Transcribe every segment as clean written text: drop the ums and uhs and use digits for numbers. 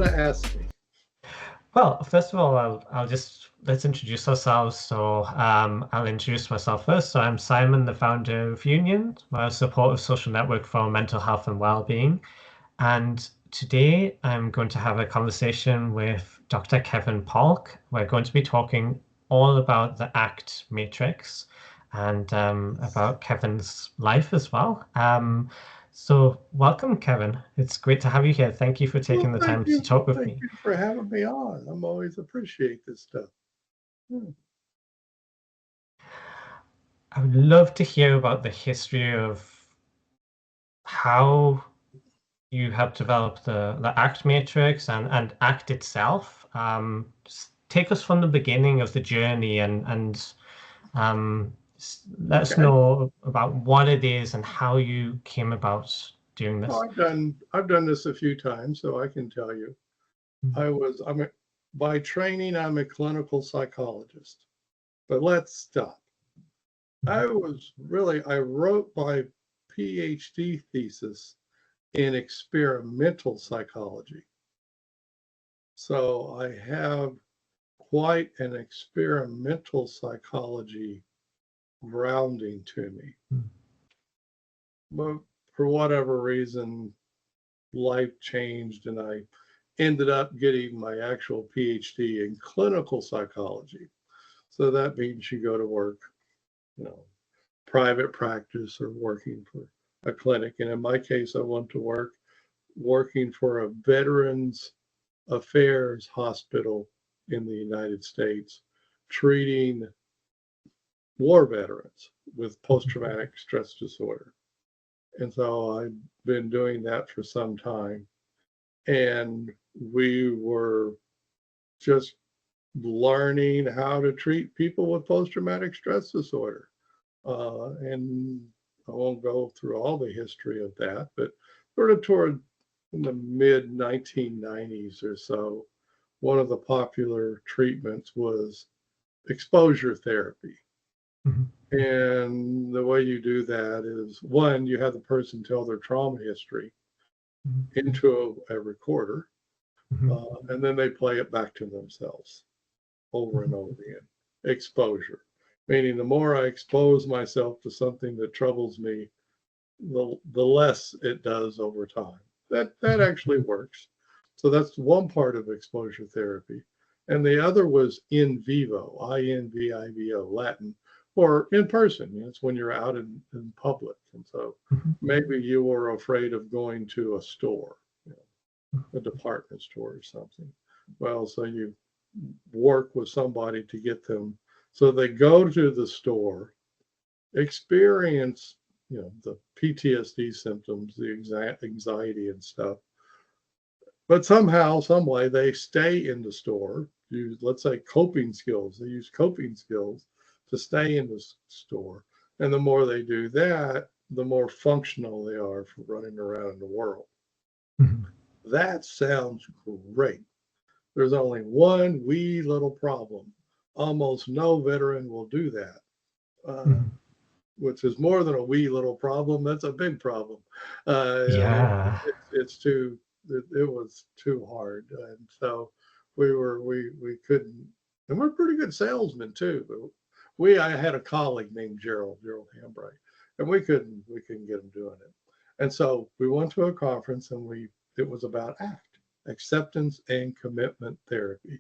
want to ask me? Well, first of all, let's introduce ourselves. So I'll introduce myself first. So I'm Simon, the founder of Union, a supportive social network for mental health and well-being. And today I'm going to have a conversation with Dr. Kevin Polk. We're going to be talking all about the ACT matrix and about Kevin's life as well. So welcome, Kevin. It's great to have you here. Thank you for Well, taking the time to talk with thank me. you for having me on. I'm always appreciate this stuff. Hmm. I would love to hear about the history of how you have developed the ACT matrix and ACT itself. Just take us from the beginning of the journey and let us Okay. know about what it is and how you came about doing Well, this. I've done this a few times, so I can tell you. By training, I'm a clinical psychologist. But let's stop. I wrote my PhD thesis in experimental psychology. So I have quite an experimental psychology grounding to me. But for whatever reason, life changed and I ended up getting my actual PhD in clinical psychology. So that means you go to work, private practice or working for a clinic. And in my case, I went to work working for a Veterans Affairs hospital in the United States, treating war veterans with post-traumatic stress disorder. And so I've been doing that for some time. And we were just learning how to treat people with post-traumatic stress disorder. And I won't go through all the history of that, but sort of toward in the mid 1990s or so, one of the popular treatments was exposure therapy. Mhm. And the way you do that is one, you have the person tell their trauma history Mhm. into a recorder, Mhm. and then they play it back to themselves over and over again. Exposure, meaning the more I expose myself to something that troubles me, the less it does over time. That actually works. So that's one part of exposure therapy. And the other was in vivo, INVIVO, Latin, or in person. It's when you're out in public. And so Mhm. maybe you were afraid of going to a store, a department store or something. Well, so you work with somebody to get them. So they go to the store, experience, the PTSD symptoms, the anxiety and stuff. But somehow, some way, they stay in the store. Use, let's say, coping skills. They use coping skills to stay in the store. And the more they do that, the more functional they are for running around in the world. Mhm. That sounds great. There's only one wee little problem. Almost no veteran will do that, Mhm. which is more than a wee little problem. That's a big problem. Yeah. It's too. It was too hard, and so we couldn't. And we're pretty good salesmen too. But I had a colleague named Gerald Hambright, and we couldn't get him doing it. And so we went to a conference, and it was about ACT, acceptance and commitment therapy.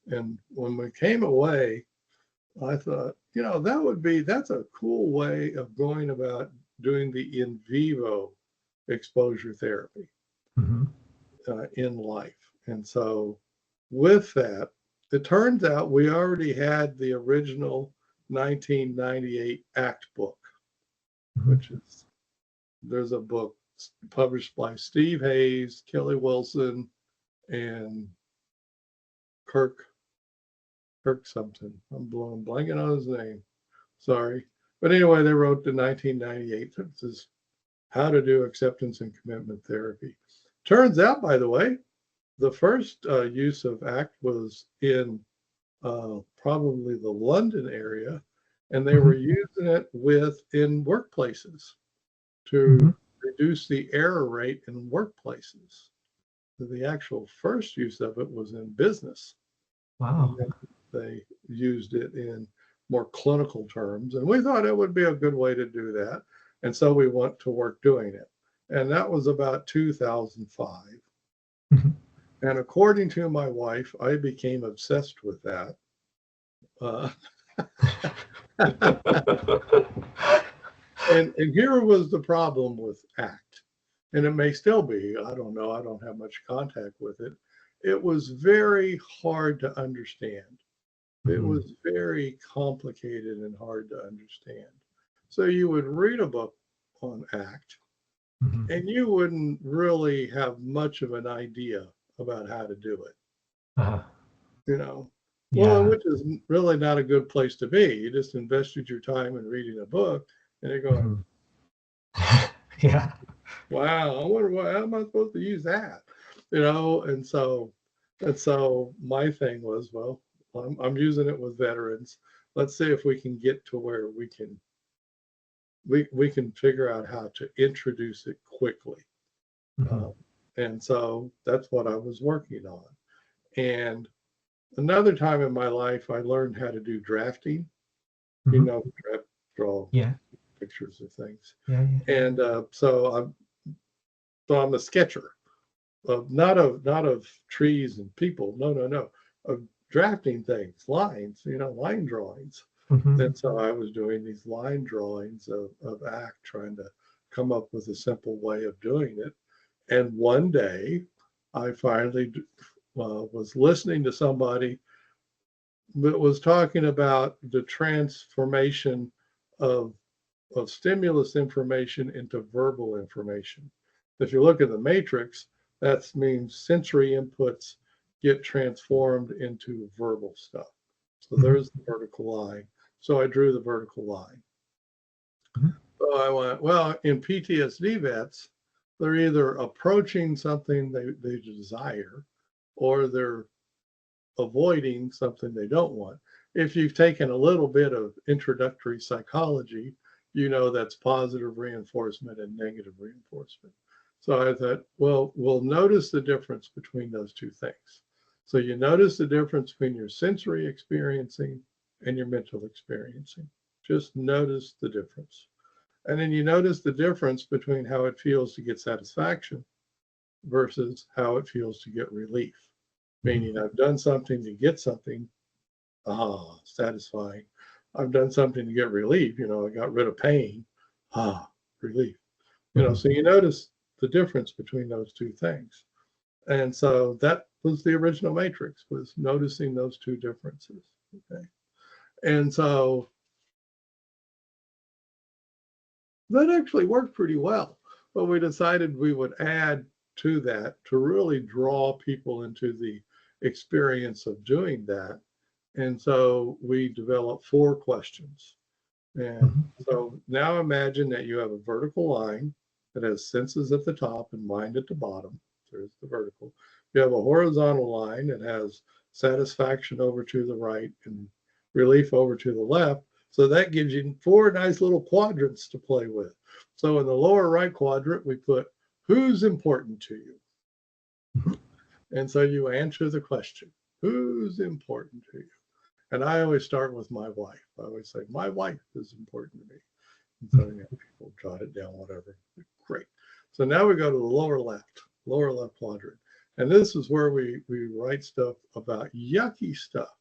And when we came away, I thought, that's a cool way of going about doing the in vivo exposure therapy Mhm. in life. And so with that, it turns out we already had the original 1998 ACT book, Mhm. which is, there's a book published by Steve Hayes, Kelly Wilson, and Kirk something. I'm blanking on his name. Sorry. But anyway, they wrote the 1998. This is how to do acceptance and commitment therapy. Turns out, by the way, the first use of ACT was in probably the London area, and they were Mhm. using it in workplaces to Mhm. reduce the error rate in workplaces. the actual first use of it was in business. Wow. And then they used it in more clinical terms, and we thought it would be a good way to do that. And so we went to work doing it. And that was about 2005. Mhm. And according to my wife, I became obsessed with that. Uh, and here was the problem with ACT, and it may still be. I don't know. I don't have much contact with it. It was very hard to understand. It Mhm. was very complicated and hard to understand. So you would read a book on ACT, Mhm. and you wouldn't really have much of an idea about how to do it, Uh-huh. you know. Well, Yeah. which is really not a good place to be. You just invested your time in reading a book, and you're going, Mhm. Yeah. wow, I wonder how am I supposed to use that? You know, and so my thing was, well, I'm using it with veterans. Let's see if we can get to where we can figure out how to introduce it quickly. Mhm. Um, and so that's what I was working on. And another time in my life, I learned how to do drafting. You Mhm. know, draw Yeah. pictures of things. Yeah. Yeah. And so I'm a sketcher of not of trees and people. No, no, no. Of drafting things, lines. You know, line drawings. Mhm. And so I was doing these line drawings of ACT, trying to come up with a simple way of doing it. And one day, I finally was listening to somebody that was talking about the transformation of stimulus information into verbal information. If you look at the matrix, that means sensory inputs get transformed into verbal stuff. So Mhm. there's the vertical line. So I drew the vertical line. Mhm. So I went, well, in PTSD vets, they're either approaching something they desire or they're avoiding something they don't want. If you've taken a little bit of introductory psychology, you know that's positive reinforcement and negative reinforcement. So I thought, well, we'll notice the difference between those two things. So you notice the difference between your sensory experiencing and your mental experiencing. Just notice the difference. And then you notice the difference between how it feels to get satisfaction versus how it feels to get relief. Mhm. Meaning I've done something to get something, satisfying. I've done something to get relief. You know, I got rid of pain, relief. You know, Mhm. so you notice the difference between those two things. And so that was the original matrix, was noticing those two differences. Okay. And so that actually worked pretty well. But we decided we would add to that to really draw people into the experience of doing that. And so we developed 4 questions. And Mhm. so now imagine that you have a vertical line that has senses at the top and mind at the bottom. There's the vertical. You have a horizontal line that has satisfaction over to the right and relief over to the left. So that gives you 4 nice little quadrants to play with. So in the lower right quadrant, we put who's important to you. Mhm. And so you answer the question, who's important to you? And I always start with my wife. I always say, my wife is important to me. And so Mhm. people jot it down, whatever. Great. So now we go to the lower left quadrant. And this is where we write stuff about yucky stuff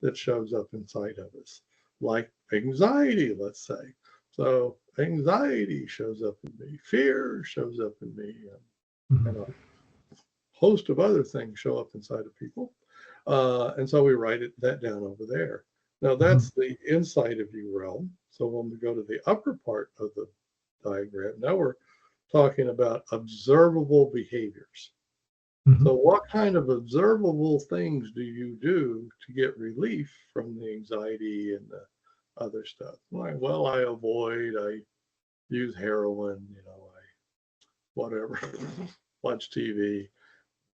that shows up inside of us, like anxiety, let's say. So anxiety shows up in me, fear shows up in me, and Mhm. a host of other things show up inside of people. And so we write that down over there. Now Mhm. that's the inside of you realm. So when we go to the upper part of the diagram, now we're talking about observable behaviors. Mhm. So what kind of observable things do you do to get relief from the anxiety and the other stuff? Like, well, I avoid, I use heroin, you know, I whatever, watch TV,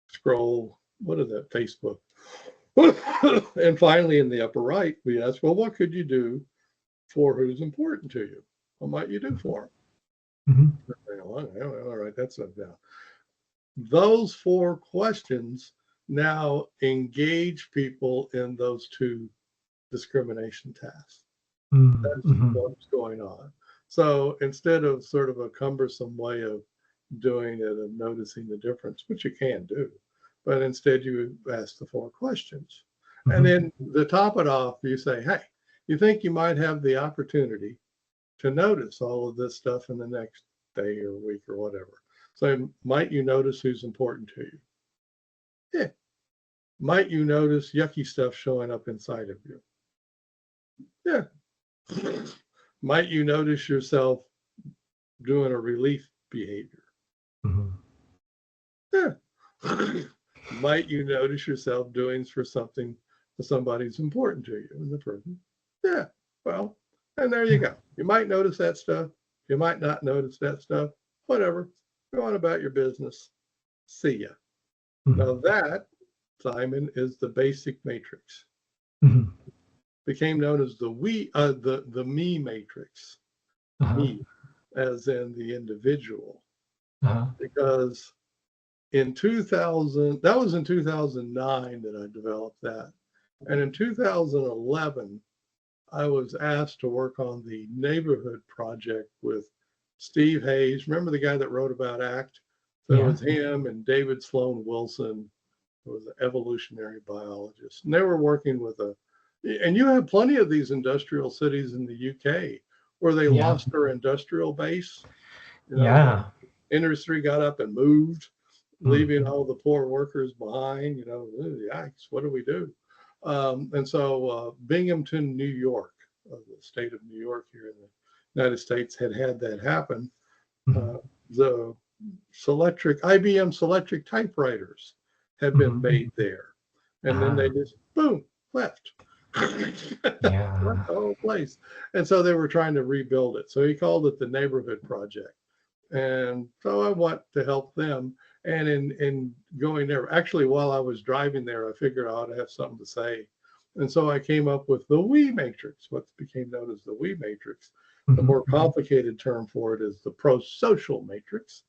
scroll, what is that, Facebook. And finally, in the upper right, we ask, well, what could you do for who's important to you? What might you do for Mhm. them? All right, that's it now. those 4 questions now engage people in those 2 discrimination tasks. That's Mm-hmm. what's going on. So instead of sort of a cumbersome way of doing it and noticing the difference, which you can do, but instead you ask the 4 questions. And Mm-hmm. then to top it off, you say, hey, you think you might have the opportunity to notice all of this stuff in the next day or week or whatever. So might you notice who's important to you? Yeah. Might you notice yucky stuff showing up inside of you? Yeah. Might you notice yourself doing a relief behavior? Mm-hmm. Yeah. Might you notice yourself doing for something that somebody's important to you in the person? Yeah. Well, and there you go. You might notice that stuff. You might not notice that stuff. Whatever. Go on about your business. See ya. Now that, Simon, is the basic matrix. Mm-hmm. Became known as the me matrix. Uh-huh. Me, as in the individual, Uh-huh. because in 2000, that was in 2009 that I developed that. And in 2011, I was asked to work on the neighborhood project with Steve Hayes. Remember the guy that wrote about ACT? So it Yeah. was him and David Sloan Wilson, who was an evolutionary biologist. And they were working with and you have plenty of these industrial cities in the UK where they Yeah. lost their industrial base. You know, Yeah. the industry got up and moved, Mm. leaving all the poor workers behind. You know, yikes, what do we do? And so Binghamton, New York, the state of New York here in the United States, had that happen. Mm-hmm. Uh, the IBM Selectric typewriters had been Mm-hmm. made there, and then they Ah. just boom left. Left Yeah. the whole place, and so they were trying to rebuild it. So he called it the neighborhood project. And so I went to help them. And in going there, actually, while I was driving there, I figured I ought to have something to say. And so I came up with the we matrix, what became known as the we matrix. The Mm-hmm. more complicated term for it is the ProSocial Matrix.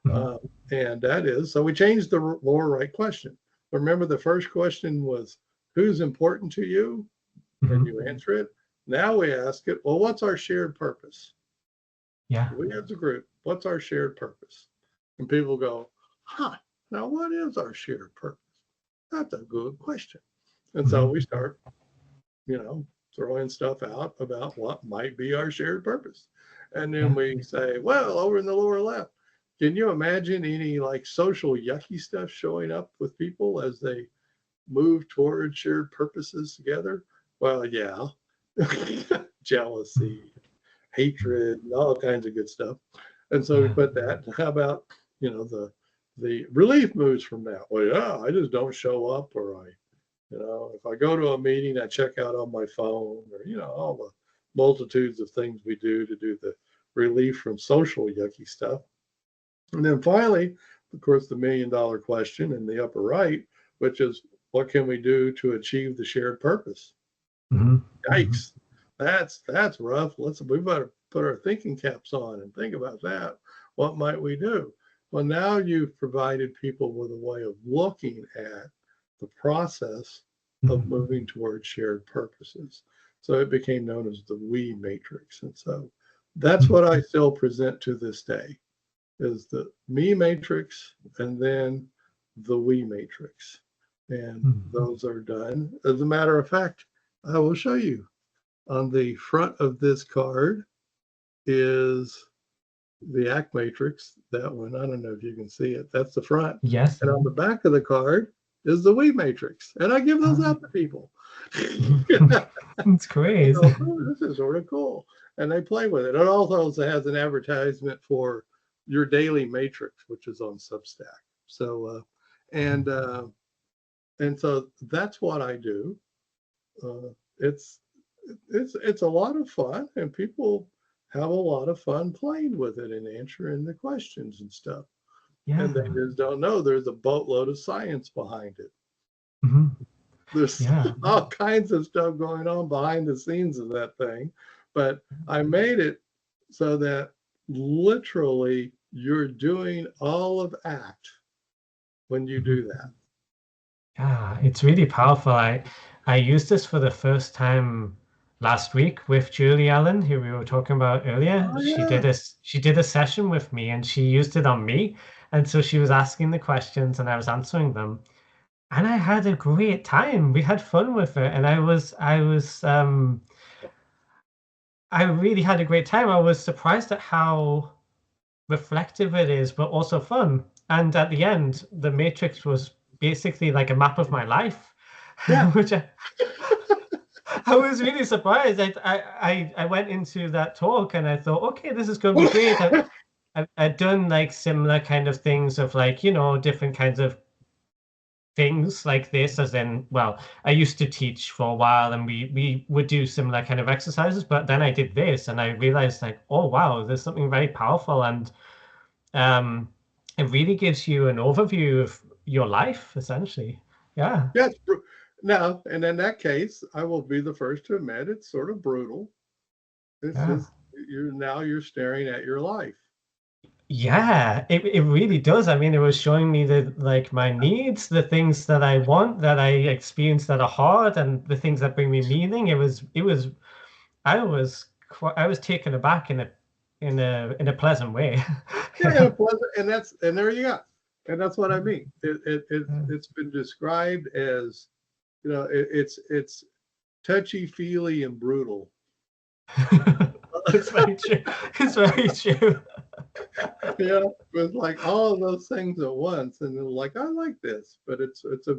Mm-hmm. Uh, and that is, so we changed the lower right question. Remember, the first question was, who's important to you? And Mm-hmm. you answer it. Now we ask it, well, what's our shared purpose? Yeah. We as a group, what's our shared purpose? And people go, now what is our shared purpose? That's a good question. And so Mm-hmm. we start, throwing stuff out about what might be our shared purpose. And then Yeah. we say, well, over in the lower left, can you imagine any like social yucky stuff showing up with people as they move towards shared purposes together? Well, yeah. Jealousy, hatred, and all kinds of good stuff. And so we Yeah. put that. How about, the relief moves from that? Well, yeah, I just don't show up, or if I go to a meeting, I check out on my phone, or all the multitudes of things we do to do the relief from social yucky stuff. And then finally, of course, the $1 million question in the upper right, which is what can we do to achieve the shared purpose? Mm-hmm. Mm-hmm. Yikes, that's rough. We better put our thinking caps on and think about that. What might we do? Well, now you've provided people with a way of looking at the process of Mm-hmm. moving towards shared purposes. So it became known as the we matrix. And so that's what I still present to this day, is the me matrix and then the we matrix. And Mm-hmm. those are done. As a matter of fact, I will show you. On the front of this card is the ACT matrix. That one, I don't know if you can see it. That's the front. Yes. And on the back of the card is the we matrix. And I give those out to people. It's great. Go, oh, this is sort of cool. And they play with it. It also has an advertisement for your daily matrix, which is on Substack. So, and so that's what I do. It's it's a lot of fun, and people have a lot of fun playing with it and answering the questions and stuff. And they Yeah. just don't know there's a boatload of science behind it. Mm-hmm. There's Yeah. all kinds of stuff going on behind the scenes of that thing. But I made it so that literally you're doing all of ACT when you do that. Yeah, it's really powerful. I used this for the first time last week with Julie Allen, who we were talking about earlier. Oh yeah. She did a session with me and she used it on me. And so she was asking the questions and I was answering them. And I had a great time. We had fun with it. And I really had a great time. I was surprised at how reflective it is, but also fun. And at the end, the matrix was basically like a map of my life, Yeah. which I was really surprised. I went into that talk and I thought, okay, this is going to be great. I've done like similar kind of things of like, different kinds of things like this, as in, well, I used to teach for a while and we would do similar kind of exercises, but then I did this and I realized like, oh wow, there's something very powerful and it really gives you an overview of your life, essentially. Yeah. Yeah. Now, and in that case, I will be the first to admit it's sort of brutal. It's Yeah. just you're staring at your life. Yeah, it really does. I mean, it was showing me the like my needs, the things that I want, that I experience that are hard, and the things that bring me meaning. I was taken aback in a pleasant way. Yeah, and, and there you go. And that's what I mean. Yeah. It's been described as, it's touchy feely and brutal. It's very true. It's very true. Yeah, with like all of those things at once, and they're like, I like this, but it's a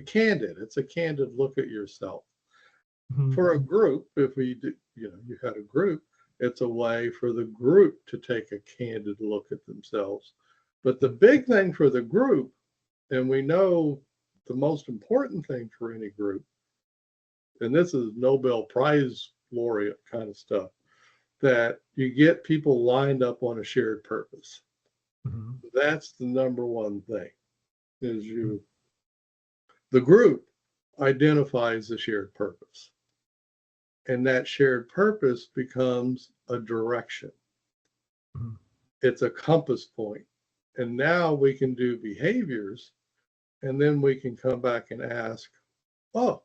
candid. It's a candid look at yourself. Mhm. For a group, if we do, you had a group, it's a way for the group to take a candid look at themselves. But the big thing for the group, and we know the most important thing for any group, and this is Nobel Prize laureate kind of stuff, that you get people lined up on a shared purpose. Mhm. That's the number one thing, is the group identifies the shared purpose. And that shared purpose becomes a direction. Mhm. It's a compass point. And now we can do behaviors, and then we can come back and ask, oh,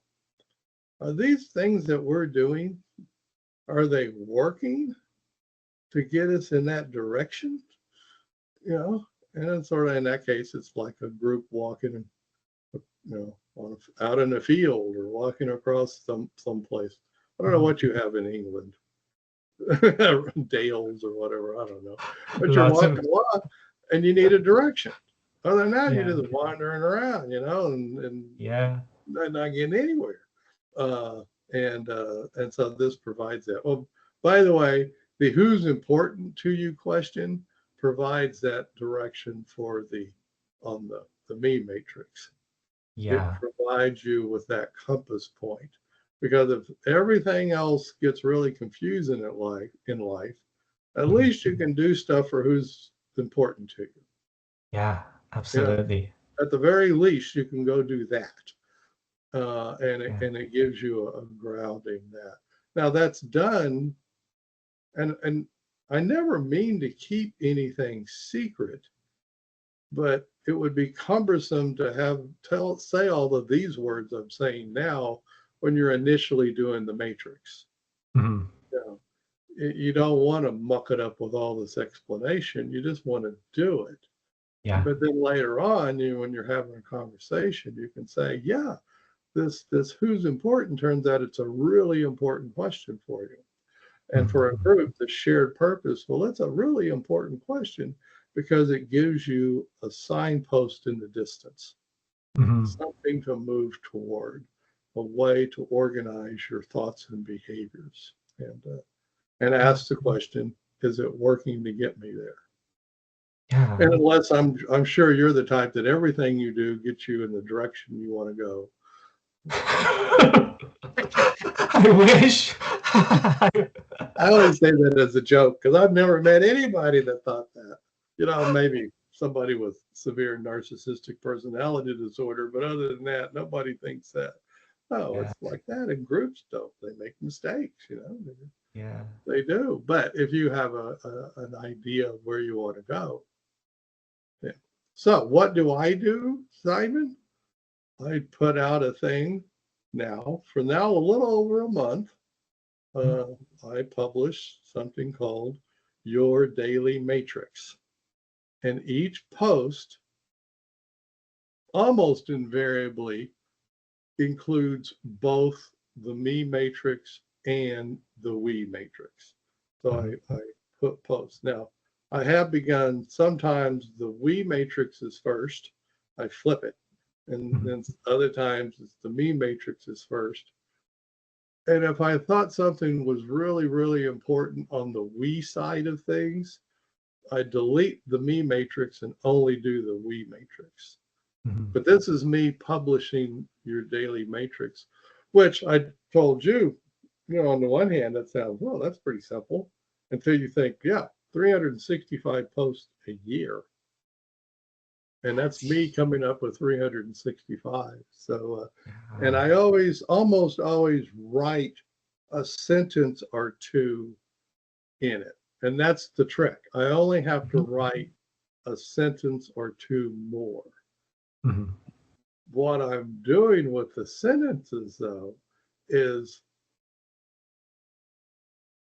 are these things that we're doing, are they working to get us in that direction? And then sort of in that case, it's like a group walking, out in a field or walking across someplace. I don't know what you have in England, dales or whatever, I don't know. But you're Lots walking of along and you need a direction. Other than that, you're yeah, just wandering around, and yeah, not getting anywhere. And so this provides that. Oh, by the way, the who's important to you question provides that direction for the me matrix. It yeah. provides you with that compass point. Because if everything else gets really confusing in life, at Mhm. least you can do stuff for who's important to you. Yeah, You know, absolutely. at the very least, you can go do that, Yeah. and it gives you a grounding that. Now that's done, and I never mean to keep anything secret, but it would be cumbersome to say all of these words I'm saying now when you're initially doing the matrix. Mhm. You know, you don't want to muck it up with all this explanation. You just want to do it. Yeah. But then later on, when you're having a conversation, you can say, yeah, this who's important turns out it's a really important question for you. And for a Mhm. group, the shared purpose, well, that's a really important question because it gives you a signpost in the distance, Mhm. something to move toward, a way to organize your thoughts and behaviors, and Yeah. ask the question, is it working to get me there? And Yeah. unless I'm sure you're the type that everything you do gets you in the direction you want to go. I wish. I always say that as a joke because I've never met anybody that thought that. Maybe somebody with severe narcissistic personality disorder, but other than that, nobody thinks that. Oh, Yeah. it's like that. And groups don't. They make mistakes. Yeah. They do. But if you have an idea of where you want to go, yeah. So what do I do, Simon? I put out a thing now, for now a little over a month. I publish something called Your Daily Matrix. And each post almost invariably includes both the me matrix and the we matrix. So I put posts. Now, I have begun, sometimes the we matrix is first, I flip it. And then other times it's the me matrix is first. And if I thought something was really, really important on the we side of things, I delete the me matrix and only do the we matrix. But this is me publishing your daily matrix, which I told you, on the one hand, that sounds, well, that's pretty simple. Until you think, yeah, 365 posts a year. And that's me coming up with 365. So, and I almost always write a sentence or two in it. And that's the trick. I only have to write a sentence or two more. What I'm doing with the sentences, though, is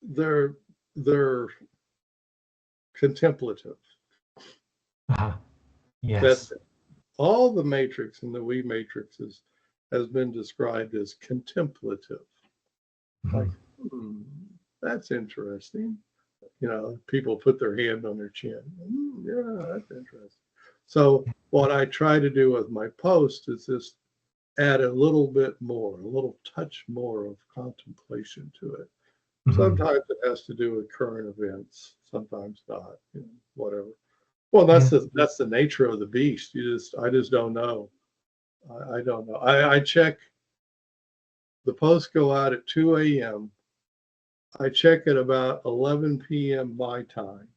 they're contemplative. Yes. That's it. All the matrix in the we matrices has been described as contemplative. Like, that's interesting. People put their hand on their chin. Yeah, that's interesting. So what I try to do with my post is just add a little bit more, a little touch more of contemplation to it. Sometimes it has to do with current events, sometimes not, whatever. Well, that's the nature of the beast. I just don't know. I don't know. I check, the posts go out at 2 a.m. I check at about 11 p.m. my time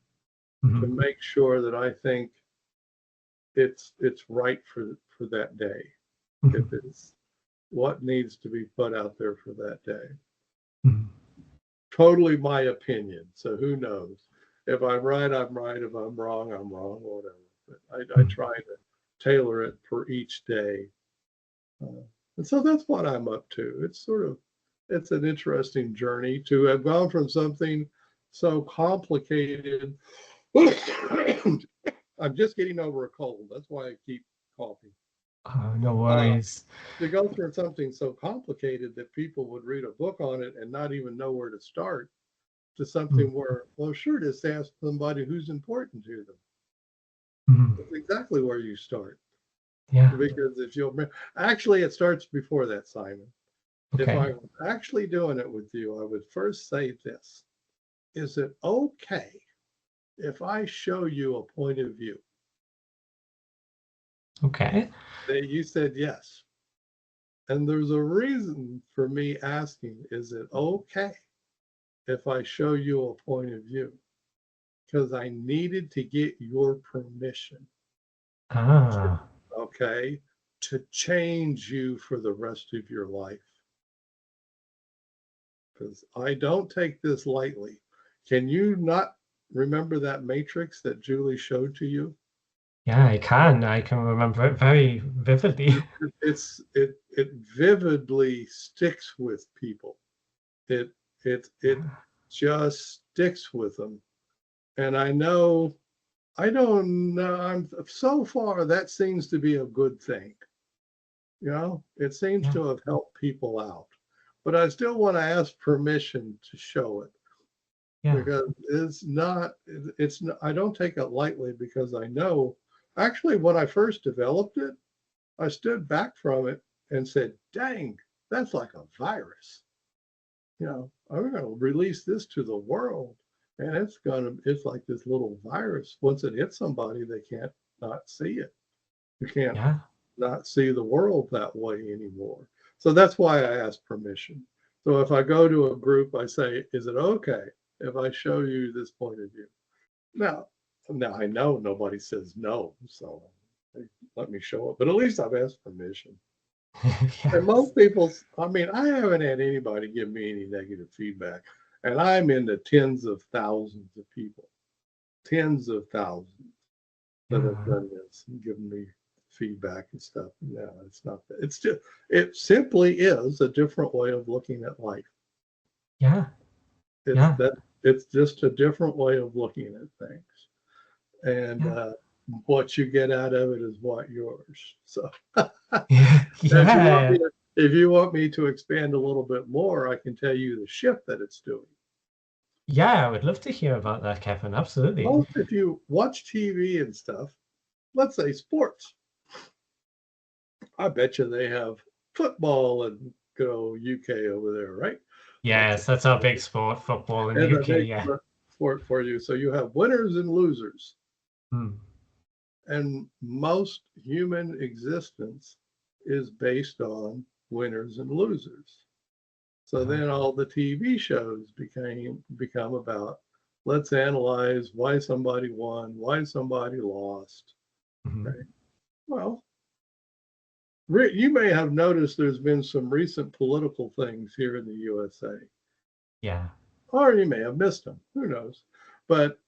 to make sure that I think it's right for that day. If it's what needs to be put out there for that day. Totally my opinion. So who knows? If I'm right, I'm right. If I'm wrong, I'm wrong, or whatever. But I try to tailor it for each day. And so that's what I'm up to. It's an interesting journey to have gone from something so complicated. I'm just getting over a cold. That's why I keep coughing. No worries. To go through something so complicated that people would read a book on it and not even know where to start, to something where, well, sure, just ask somebody who's important to them. That's exactly where you start. Yeah. Because if you'll remember, actually, it starts before that, Simon. If I'm actually doing it with you, I would first say this. Is it okay if I show you a point of view? Okay. You said yes. And there's a reason for me asking, is it okay if I show you a point of view? Because I needed to get your permission. Okay, to change you for the rest of your life. Because I don't take this lightly. Can you not remember that matrix that Julie showed to you? Yeah, I can remember it very vividly. It vividly sticks with people. It just sticks with them. And I don't know, I'm so far that seems to be a good thing. It seems to have helped people out. But I still want to ask permission to show it. Because I don't take it lightly, because I know, actually, when I first developed it, I stood back from it and said, dang, that's like a virus. I'm going to release this to the world, and it's like this little virus. Once it hits somebody, they can't not see it. You can't not see the world that way anymore. So that's why I ask permission. So if I go to a group, I say, is it okay if I show you this point of view? Now I know nobody says no, so let me show it, but at least I've asked permission. And most people, I haven't had anybody give me any negative feedback, and I'm into tens of thousands of people, tens of thousands. that have done this and given me feedback and stuff. No, it's not that. It's just, it simply is a different way of looking at life. Yeah. It's just a different way of looking at things. And what you get out of it is what yours. So if you want me to expand a little bit more, I can tell you the shift that it's doing. Yeah, I would love to hear about that, Kevin. Absolutely. Well, if you watch TV and stuff, let's say sports, I bet you they have football and go UK over there, right? Yes, that's our big sport, football in the UK. Yeah. Sport for you. So you have winners and losers. And most human existence is based on winners and losers. So then all the TV shows become about, let's analyze why somebody won, why somebody lost. Right? Well, you may have noticed there's been some recent political things here in the USA. Yeah. Or you may have missed them. Who knows? But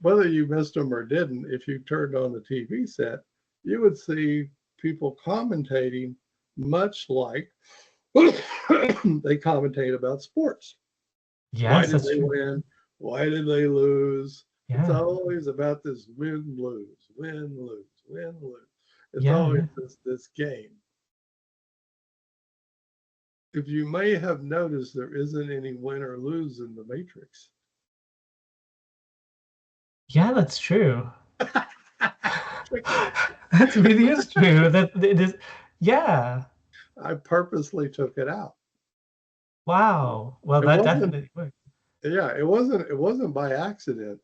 whether you missed them or didn't, if you turned on the TV set, you would see people commentating much like they commentate about sports. Yes, why did they win? Why did they lose? Yeah. It's always about this win, lose, win, lose, win, lose. It's always this game. If you may have noticed, there isn't any win or lose in the Matrix. Yeah, that's true. That really is true. That it is. Yeah. I purposely took it out. Wow. Well, that definitely worked. Yeah, it wasn't by accident.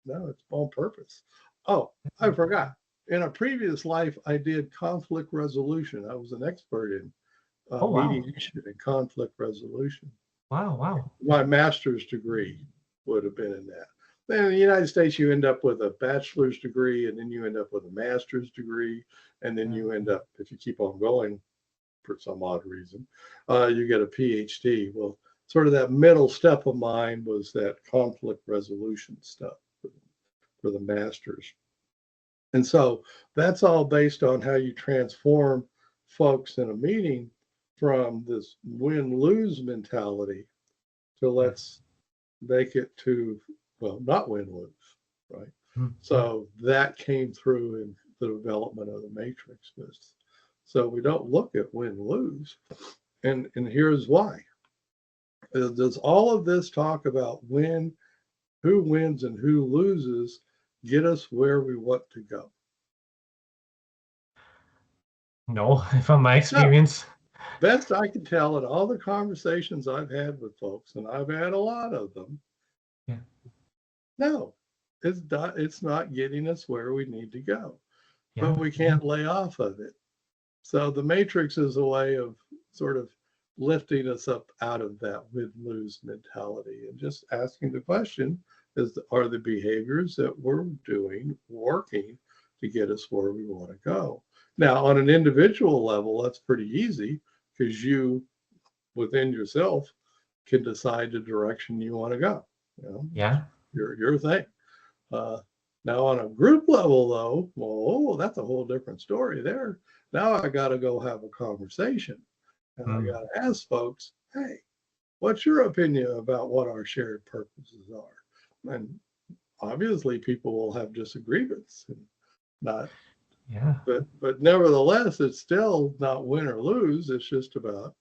No, it's on purpose. Oh, I forgot. In a previous life, I did conflict resolution. I was an expert in mediation and conflict resolution. Wow. My master's degree would have been in that. Then in the United States, you end up with a bachelor's degree, and then you end up with a master's degree, and then you end up, if you keep on going for some odd reason, you get a PhD. Well, sort of that middle step of mine was that conflict resolution stuff for the master's. And so that's all based on how you transform folks in a meeting from this win-lose mentality to let's make it to, well, not win-lose, right? So that came through in the development of the Matrix. So we don't look at win-lose. And here's why. Does all of this talk about who wins and who loses get us where we want to go? No, from my experience. No. Best I can tell in all the conversations I've had with folks, and I've had a lot of them, no, it's not getting us where we need to go. But we can't lay off of it. So the Matrix is a way of sort of lifting us up out of that win-lose mentality and just asking the question, are the behaviors that we're doing working to get us where we want to go? Now, on an individual level, that's pretty easy because you, within yourself, can decide the direction you want to go. Your thing. Now, on a group level, though, well, that's a whole different story there. Now I got to go have a conversation. And I got to ask folks, hey, what's your opinion about what our shared purposes are? And obviously people will have disagreements and not, but nevertheless, it's still not win or lose. It's just about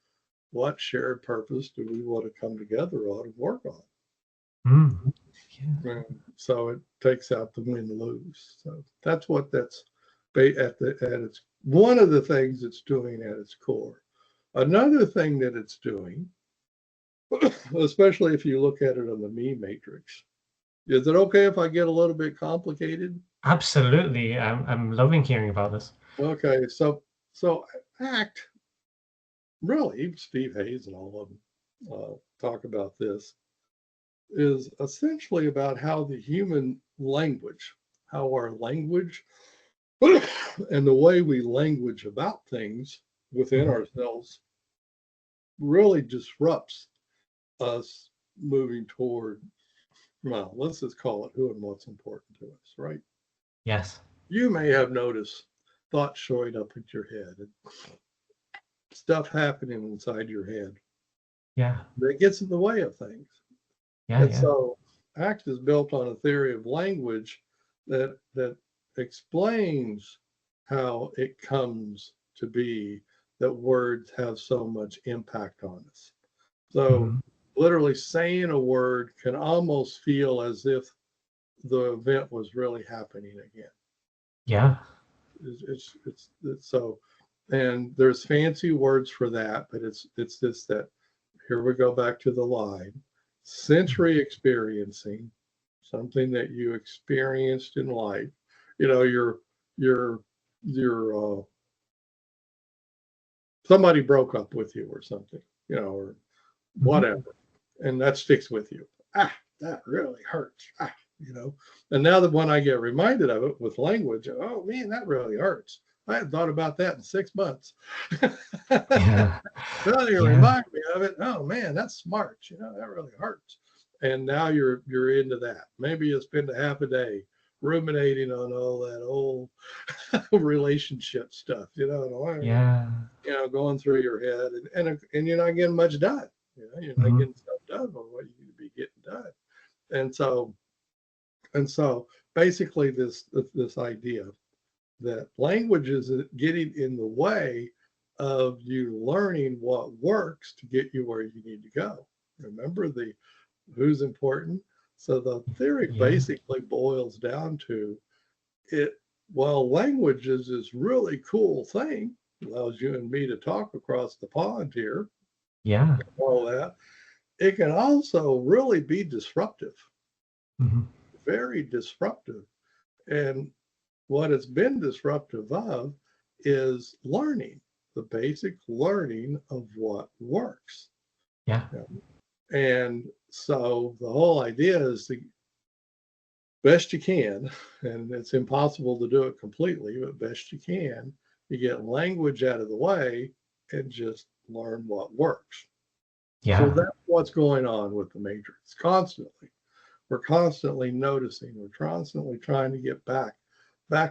what shared purpose do we want to come together on and work on. So it takes out the win-lose. So that's what that's at its one of the things it's doing at its core. Another thing that it's doing, especially if you look at it on the me matrix, is it okay if I get a little bit complicated? Absolutely. I'm loving hearing about this. Okay, so ACT, really, Steve Hayes and all of them talk about this, is essentially about how the human language, how our language and the way we language about things within ourselves really disrupts us moving toward, well, let's just call it who and what's important to us, right? Yes. you may have noticed thoughts showing up in your head and stuff happening inside your head Yeah. that gets in the way of things. Yeah. And Yeah. so ACT is built on a theory of language that explains how it comes to be that words have so much impact on us. So Mhm. literally saying a word can almost feel as if the event was really happening again. Yeah. It's so, and there's fancy words for that, but it's this that, here we go back to the line, sensory experiencing, something that you experienced in life. You know, your somebody broke up with you or something, you know, or Mhm. whatever, and that sticks with you. That really hurts. You know, and now that when I get reminded of it with language, oh man, that really hurts. I hadn't thought about that in 6 months. Yeah. Well, you Yeah. remind me of it. Oh man, that's smart. You know, that really hurts. And now you're into that. Maybe you spend a half a day ruminating on all that old relationship stuff. Yeah. Going through your head, and you're not getting much done. You're not Mhm. getting stuff done on what you need to be getting done. And so basically this idea that language is getting in the way of you learning what works to get you where you need to go. Remember the who's important. So the theory Yeah. basically boils down to it. While language is this really cool thing, allows you and me to talk across the pond here, Yeah. all that, it can also really be disruptive, Mhm. very disruptive. And what it's been disruptive of is learning, the basic learning of what works. Yeah. And so the whole idea is to best you can, and it's impossible to do it completely, but best you can, you get language out of the way and just learn what works. So Yeah. that's what's going on with the matrix constantly. We're constantly noticing, we're constantly trying to get back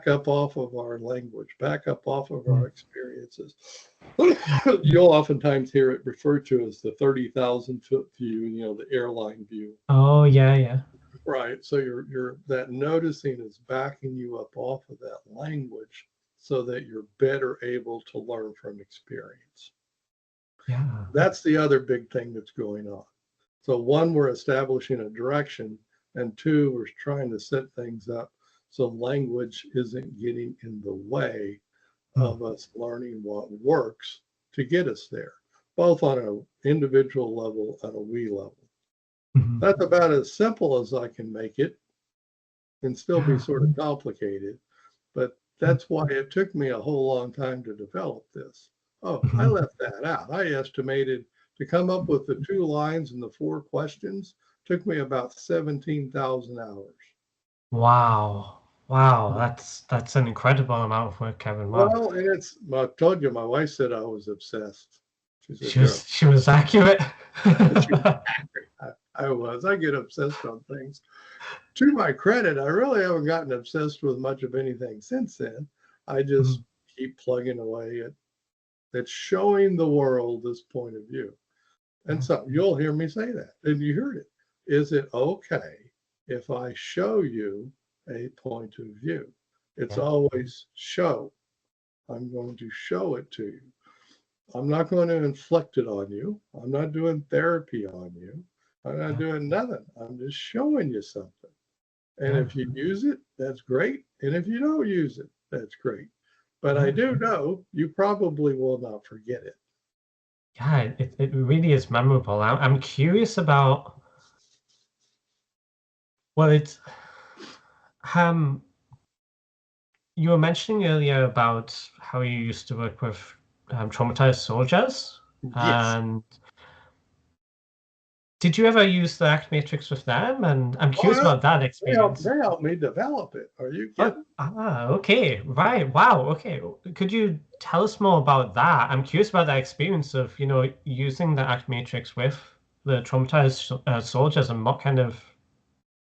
up off of our language, back up off of Mm. our experiences. You'll oftentimes hear it referred to as the 30,000-foot view, the airline view. Oh, yeah. Yeah. Right. So you're that noticing is backing you up off of that language so that you're better able to learn from experience. Yeah. That's the other big thing that's going on. So one, we're establishing a direction, and two, we're trying to set things up so language isn't getting in the way Mm. of us learning what works to get us there, both on an individual level and a we level. Mhm. That's about as simple as I can make it and still be Yeah. sort of complicated, but Mm. that's why it took me a whole long time to develop this. Oh, I Mhm. left that out. I estimated to come up with the 2 lines and the 4 questions took me about 17,000 hours. Wow. Wow. That's an incredible amount of work, Kevin. Wow. Well, and I told you, my wife said I was obsessed. She said, She was she was accurate. she was accurate. I was. I get obsessed on things. To my credit, I really haven't gotten obsessed with much of anything since then. I just Mhm. keep plugging away at showing the world this point of view. And Yeah. so you'll hear me say that, and you heard it. Is it okay if I show you a point of view? It's Yeah. always show. I'm going to show it to you. I'm not going to inflict it on you. I'm not doing therapy on you. I'm not Yeah. doing nothing. I'm just showing you something. And Yeah. if you use it, that's great. And if you don't use it, that's great. But I Yeah. do know you probably will not forget it. Yeah. It really is memorable. I'm curious about, well, it's um you were mentioning earlier about how you used to work with traumatized soldiers, Yes. and did you ever use the ACT matrix with them? And I'm Oh, curious yeah. about that experience. They helped me develop it. Are you Oh, kidding? okay, right, wow, okay. Could you tell us more about that? I'm curious about that experience of, using the ACT matrix with the traumatized soldiers and what kind of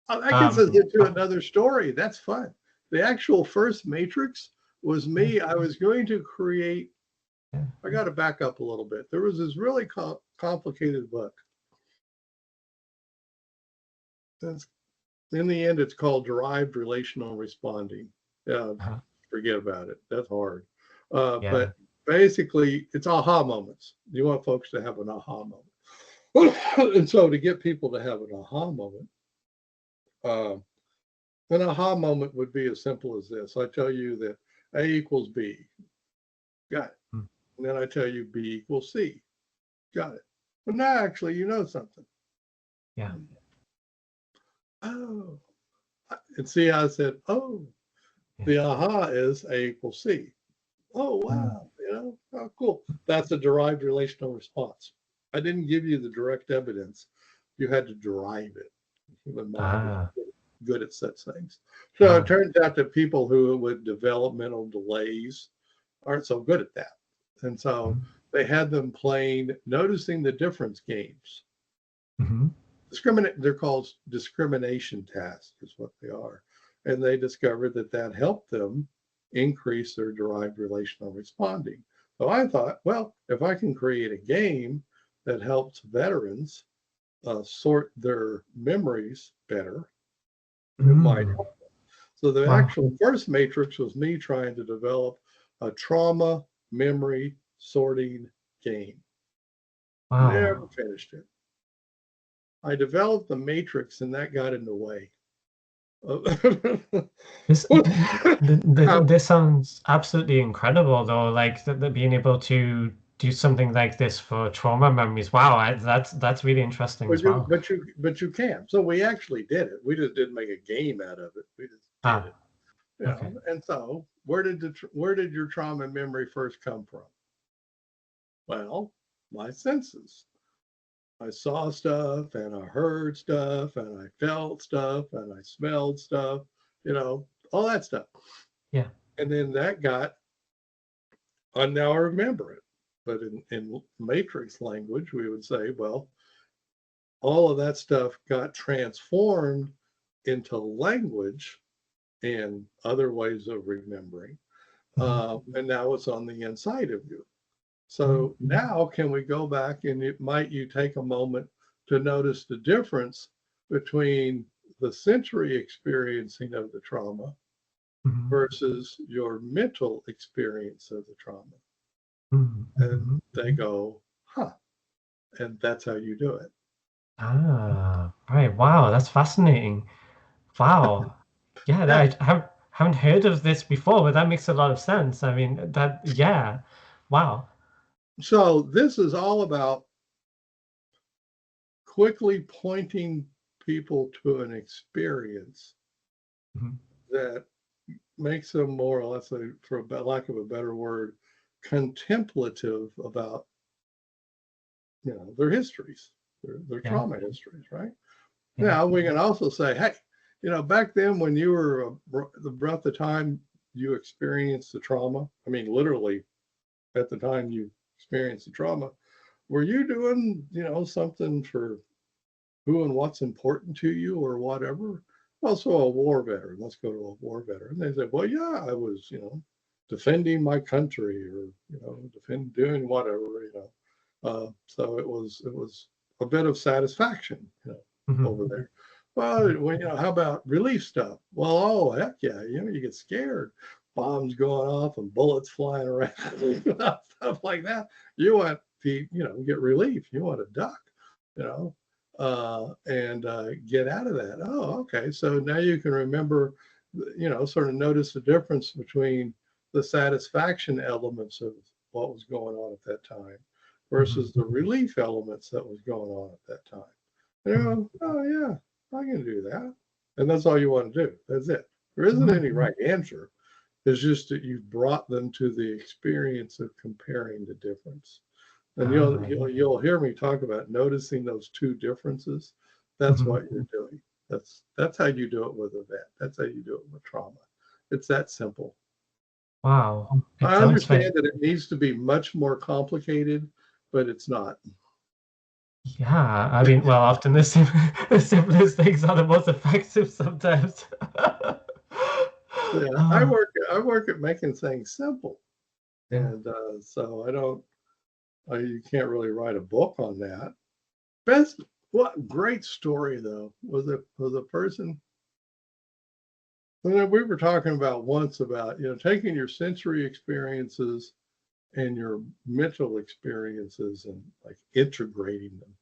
Oh, that gets us um into another story. That's fun. The actual first matrix was me. I was going to create, I got to back up a little bit. There was this really complicated book. That's, in the end, it's called Derived Relational Responding. Forget about it. That's hard. But basically, it's aha moments. You want folks to have an aha moment. And so to get people to have an aha moment, an aha moment would be as simple as this. I tell you that A equals B. Got it. And then I tell you B equals C. Got it. But now actually you know something. Yeah. Oh. And see how I said, oh, the aha is A equals C. Oh, wow. You know, oh, cool. That's a derived relational response. I didn't give you the direct evidence. You had to derive it. Human mind is good at such things. So it turns out that people who with developmental delays aren't so good at that. And so they had them playing noticing the difference games. They're called discrimination tasks is what they are. And they discovered that that helped them increase their derived relational responding. So I thought, well, if I can create a game that helps veterans sort their memories better, it might help them. So the actual first matrix was me trying to develop a trauma memory sorting game. Never finished it. I developed the matrix and that got in the way. This sounds absolutely incredible, though. Like being able to do something like this for trauma memories. Wow, that's really interesting as well. But you can. So we actually did it. We just didn't make a game out of it. We just did it. You know? And so where did your trauma memory first come from? Well, my senses. I saw stuff and I heard stuff and I felt stuff and I smelled stuff, you know, all that stuff. Yeah. And then that got, and now I remember it. But in matrix language, we would say, well, all of that stuff got transformed into language and other ways of remembering. And now it's on the inside of you. So now can we go back and you take a moment to notice the difference between the sensory experiencing of the trauma versus your mental experience of the trauma. And they go, huh, and that's how you do it. Right. Wow, that's fascinating. Wow. Yeah, I haven't heard of this before, but that makes a lot of sense. I mean, wow. So this is all about quickly pointing people to an experience that makes them more, let's say, for lack of a better word, contemplative about, you know, their histories, their trauma histories, right? Now we can also say, hey, you know, back then when you were about the time you experienced the trauma, I mean, literally at the time you experienced the trauma, were you doing, you know, something for who and what's important to you or whatever? Also a war veteran. Let's go to a war veteran. They say, well, yeah, I was, you know, defending my country or, you know, doing whatever, you know. So it was a bit of satisfaction, you know, over there. Well, you know, how about relief stuff? Well, oh, heck yeah, you know, you get scared. Bombs going off and bullets flying around, stuff like that. You want to, you know, get relief. You want to duck, you know, and get out of that. Oh, okay. So now you can remember, you know, sort of notice the difference between the satisfaction elements of what was going on at that time versus the relief elements that was going on at that time. You know, oh yeah, I can do that. And that's all you want to do. That's it. There isn't any right answer. It's just that you've brought them to the experience of comparing the difference. And you'll hear me talk about noticing those two differences. That's what you're doing. That's how you do it with a vet. That's how you do it with trauma. It's that simple. Wow. I understand that it needs to be much more complicated, but it's not. Yeah, I mean, well, often the simplest things are the most effective sometimes. Yeah, I work at making things simple, and so you can't really write a book on that. What great story though was a person. And we were talking about once about taking your sensory experiences and your mental experiences and like integrating them,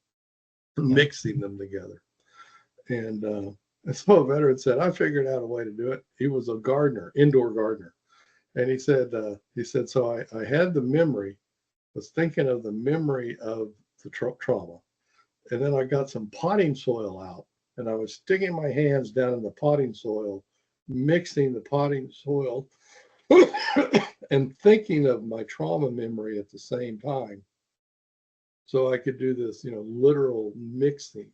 mixing them together. And so a veteran said, I figured out a way to do it. He was a gardener, indoor gardener. And he said, so I had the memory, was thinking of the memory of the trauma. And then I got some potting soil out and I was sticking my hands down in the potting soil, mixing the potting soil and thinking of my trauma memory at the same time. So I could do this, literal mixing.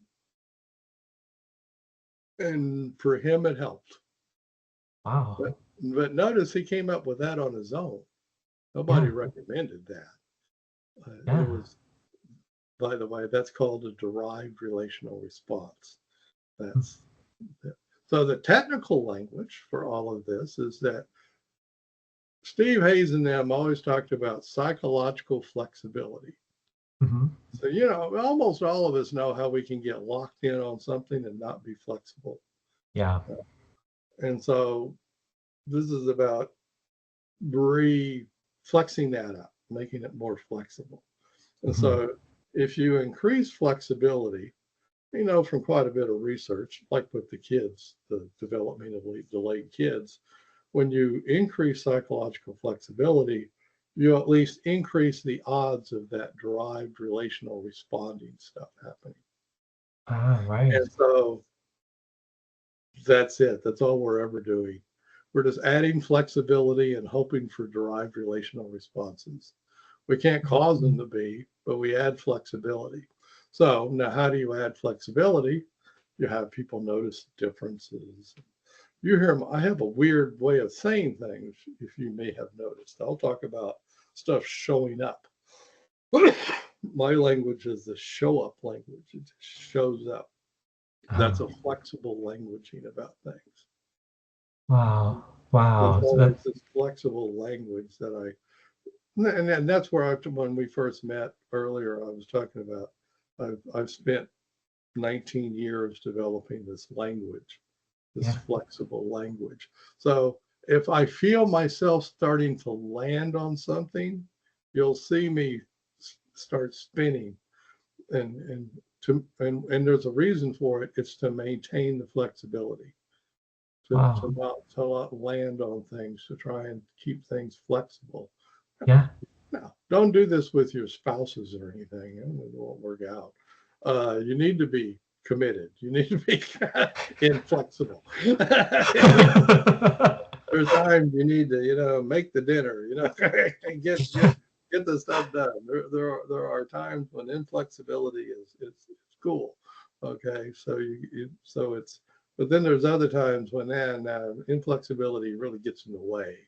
And for him, it helped. Wow. But notice he came up with that on his own. Nobody recommended that. It was, by the way, that's called a derived relational response. So the technical language for all of this is that Steve Hayes and them always talked about psychological flexibility. Mm-hmm. So, almost all of us know how we can get locked in on something and not be flexible. Yeah. And so this is about flexing that up, making it more flexible. And so if you increase flexibility, from quite a bit of research, like with the kids, the developmentally delayed kids, when you increase psychological flexibility, you at least increase the odds of that derived relational responding stuff happening. Right. And so that's it. That's all we're ever doing. We're just adding flexibility and hoping for derived relational responses. We can't cause them to be, but we add flexibility. So now how do you add flexibility? You have people notice differences. You hear them. I have a weird way of saying things, if you may have noticed. I'll talk about stuff showing up. My language is the show up language. It just shows up. That's a flexible languaging about things. Wow. It's this flexible language and that's where when we first met earlier, I was talking about, I've spent 19 years developing this language, this flexible language. So if I feel myself starting to land on something, you'll see me start spinning, and there's a reason for it. It's to maintain the flexibility, to not land on things, to try and keep things flexible. Yeah. Now, don't do this with your spouses or anything. It won't work out. You need to be committed. You need to be inflexible. There's times you need to, make the dinner, and get the stuff done. There are times when inflexibility is cool. Okay, but then there's other times when inflexibility really gets in the way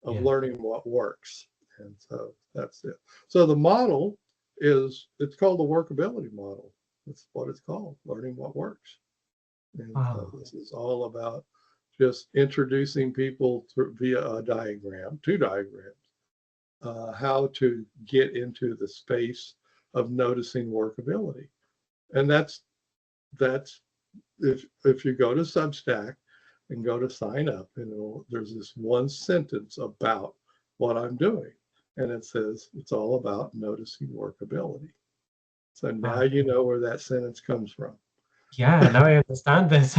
of learning what works. And so that's it. So the model it's called the workability model. That's what it's called, learning what works. And so this is all about just introducing people via two diagrams, how to get into the space of noticing workability. And that's if you go to Substack and go to sign up, there's this one sentence about what I'm doing. And it says it's all about noticing workability. So now you know where that sentence comes from. Yeah, now I understand this.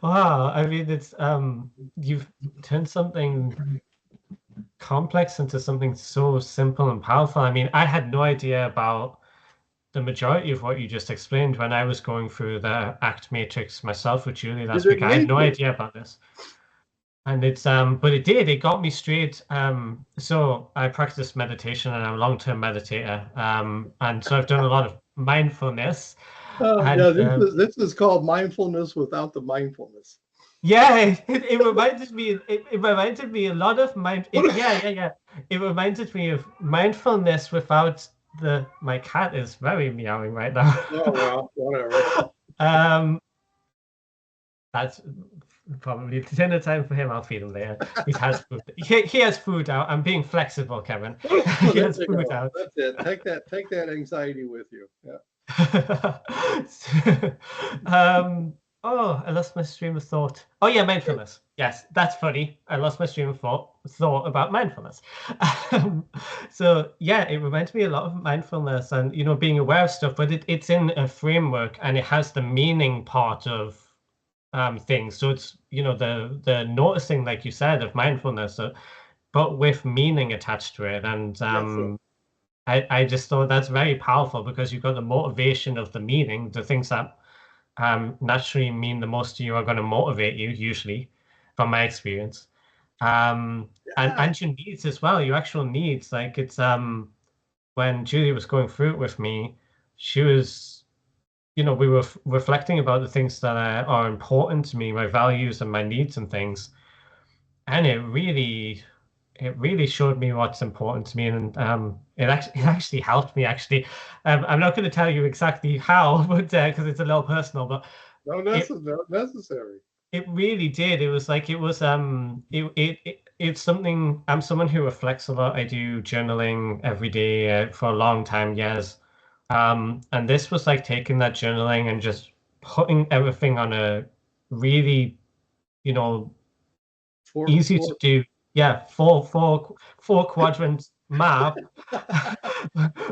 Wow, I mean, it's you've turned something complex into something so simple and powerful. I mean, I had no idea about the majority of what you just explained when I was going through the ACT matrix myself with Julie last week. I had no idea about this. And it's but it got me straight. So I practice meditation and I'm a long-term meditator. And so I've done a lot of mindfulness. This is called mindfulness without the mindfulness. Yeah, it reminded me. It reminded me a lot of It reminded me of mindfulness without my cat is very meowing right now. Oh well, whatever. That's probably dinner time for him. I'll feed him later. He has food. He has food out. I'm being flexible, Kevin. Oh, He there has you food go. out. That's it. Take that anxiety with you. Yeah. um, oh, I lost my stream of thought. Oh yeah, mindfulness. Yes, that's funny. I lost my stream of thought about mindfulness. Um, so yeah, it reminds me a lot of mindfulness and being aware of stuff, but it's in a framework and it has the meaning part of things. So it's the noticing, like you said, of mindfulness, but with meaning attached to it. And Yes, sir. I just thought that's very powerful because you've got the motivation of the meaning, the things that naturally mean the most to you are going to motivate you, usually, from my experience. Yeah. And your needs as well, your actual needs. Like it's when Julie was going through it with me, she was, we were reflecting about the things that are important to me, my values and my needs and things. And it really showed me what's important to me, and it actually helped me. Actually, I'm not going to tell you exactly how, but because it's a little personal, but No, it not necessary. it really did. It was like it's something. I'm someone who reflects a lot. I do journaling every day for a long time, years. And this was like taking that journaling and just putting everything on a really, you know, easy to For do. Yeah, four quadrant map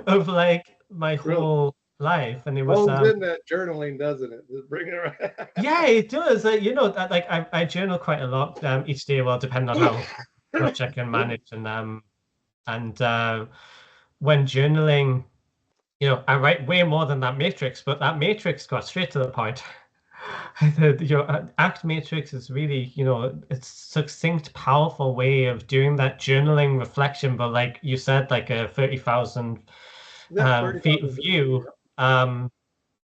of like my really whole life, and it was goes in that journaling, doesn't it? Just bring it yeah, it does. That like I journal quite a lot each day. Well, depending on how much I can around. manage, and when journaling, I write way more than that matrix, but that matrix got straight to the point. Your ACT matrix is really, it's succinct, powerful way of doing that journaling reflection, but like you said, like a 30,000 That feet 30,000. view.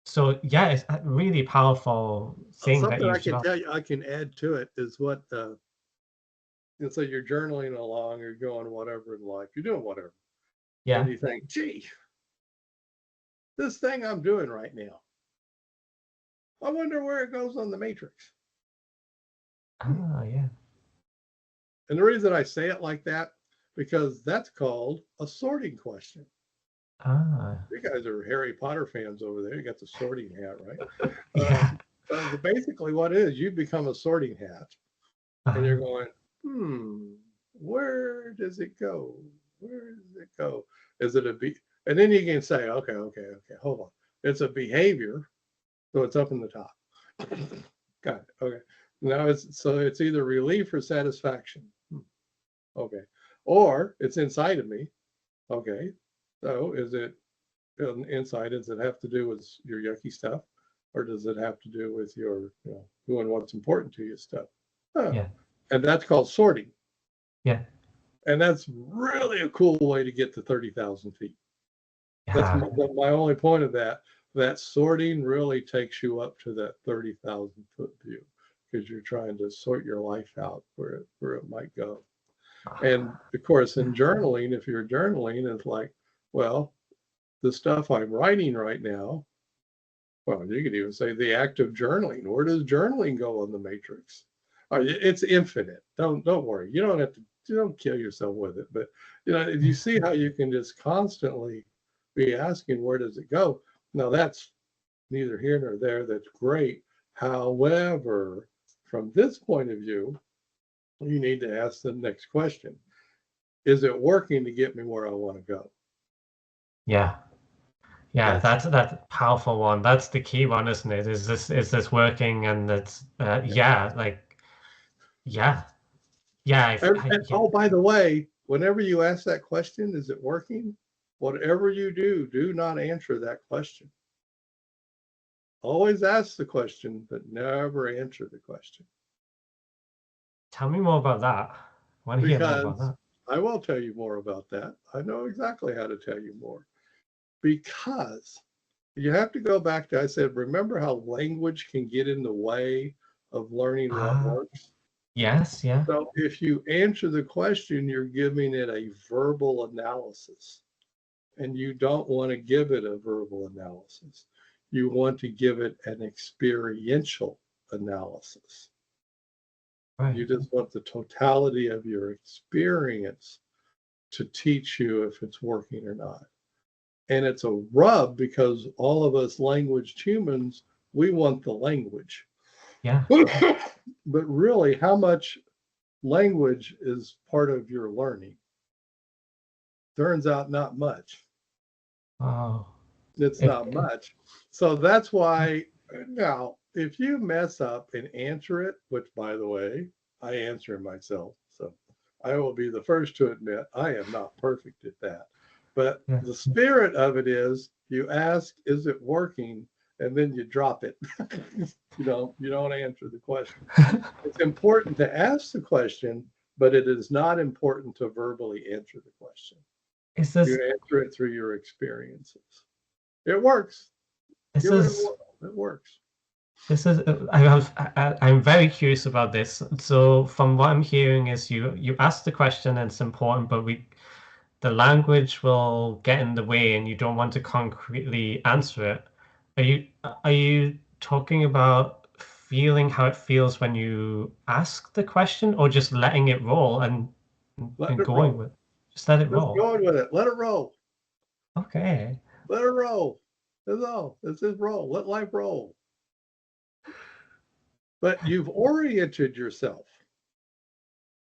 So yeah, it's a really powerful thing that Something I you've can developed. tell you, I can add to it is what, so you're journaling along, you're going whatever in life, you're doing whatever. And Yeah. you think, gee, this thing I'm doing right now, I wonder where it goes on the matrix. Ah, yeah. And the reason I say it like that, because that's called a sorting question. Ah, You guys are Harry Potter fans over there. You got the sorting hat, right? yeah. Basically, what it is, you become a sorting hat, and you're Uh, going, where does it go? Where does it go? Is it a be? And then you can say, okay, hold on. It's a behavior, so it's up in the top. Got it. Okay. Now it's either relief or satisfaction. Okay. Or it's inside of me. Okay. So is it inside? Does it have to do with your yucky stuff, or does it have to do with your doing what's important to you stuff? Huh. yeah. And that's called sorting. Yeah. And that's really a cool way to get to 30,000 feet. That's Yeah. my only point of that. That sorting really takes you up to that 30,000 foot view because you're trying to sort your life out where it might go. And of course, in journaling, if you're journaling, it's like, well, the stuff I'm writing right now, well, you could even say the act of journaling. Where does journaling go on the matrix? It's infinite. Don't worry. You don't kill yourself with it. But if you see how you can just constantly be asking where does it go? Now that's neither here nor there. That's great. However, from this point of view, you need to ask the next question. Is it working to get me where I want to go? Yeah. Yeah, That's that's a powerful one. That's the key one, isn't it? Is this working? And it's yeah, like yeah, yeah, yeah, oh, by the way, whenever you ask that question, is it working? Whatever you do not answer that question. Always ask the question, but never answer the question. Tell me more about that. I want to hear more about Because that. I will tell you more about that. I know exactly how to tell you more. Because you have to go back to, I said, remember how language can get in the way of learning what Ah, works? yes, yeah. So if you answer the question, you're giving it a verbal analysis. And you don't want to give it a verbal analysis. You want to give it an experiential analysis. You just want the totality of your experience to teach you if it's working or not. And it's a rub because all of us language humans, we want the language. Yeah. But really, how much language is part of your learning? Turns out not much. Oh. It's not much. So that's why now, if you mess up and answer it, which by the way, I answer myself. So I will be the first to admit I am not perfect at that. But the spirit of it is you ask, is it working? And then you drop it. you don't answer the question. It's important to ask the question, but it is not important to verbally answer the question. You answer it through your experiences. It works. It works. This is I'm very curious about this. So from what I'm hearing is you ask the question and it's important, but the language will get in the way and you don't want to concretely answer it. Are you talking about feeling how it feels when you ask the question, or just letting it roll and going with it? Just let it roll. Just going with it. Let it roll. Okay. Let it roll. That's all. It's just roll. Let life roll. But you've oriented yourself.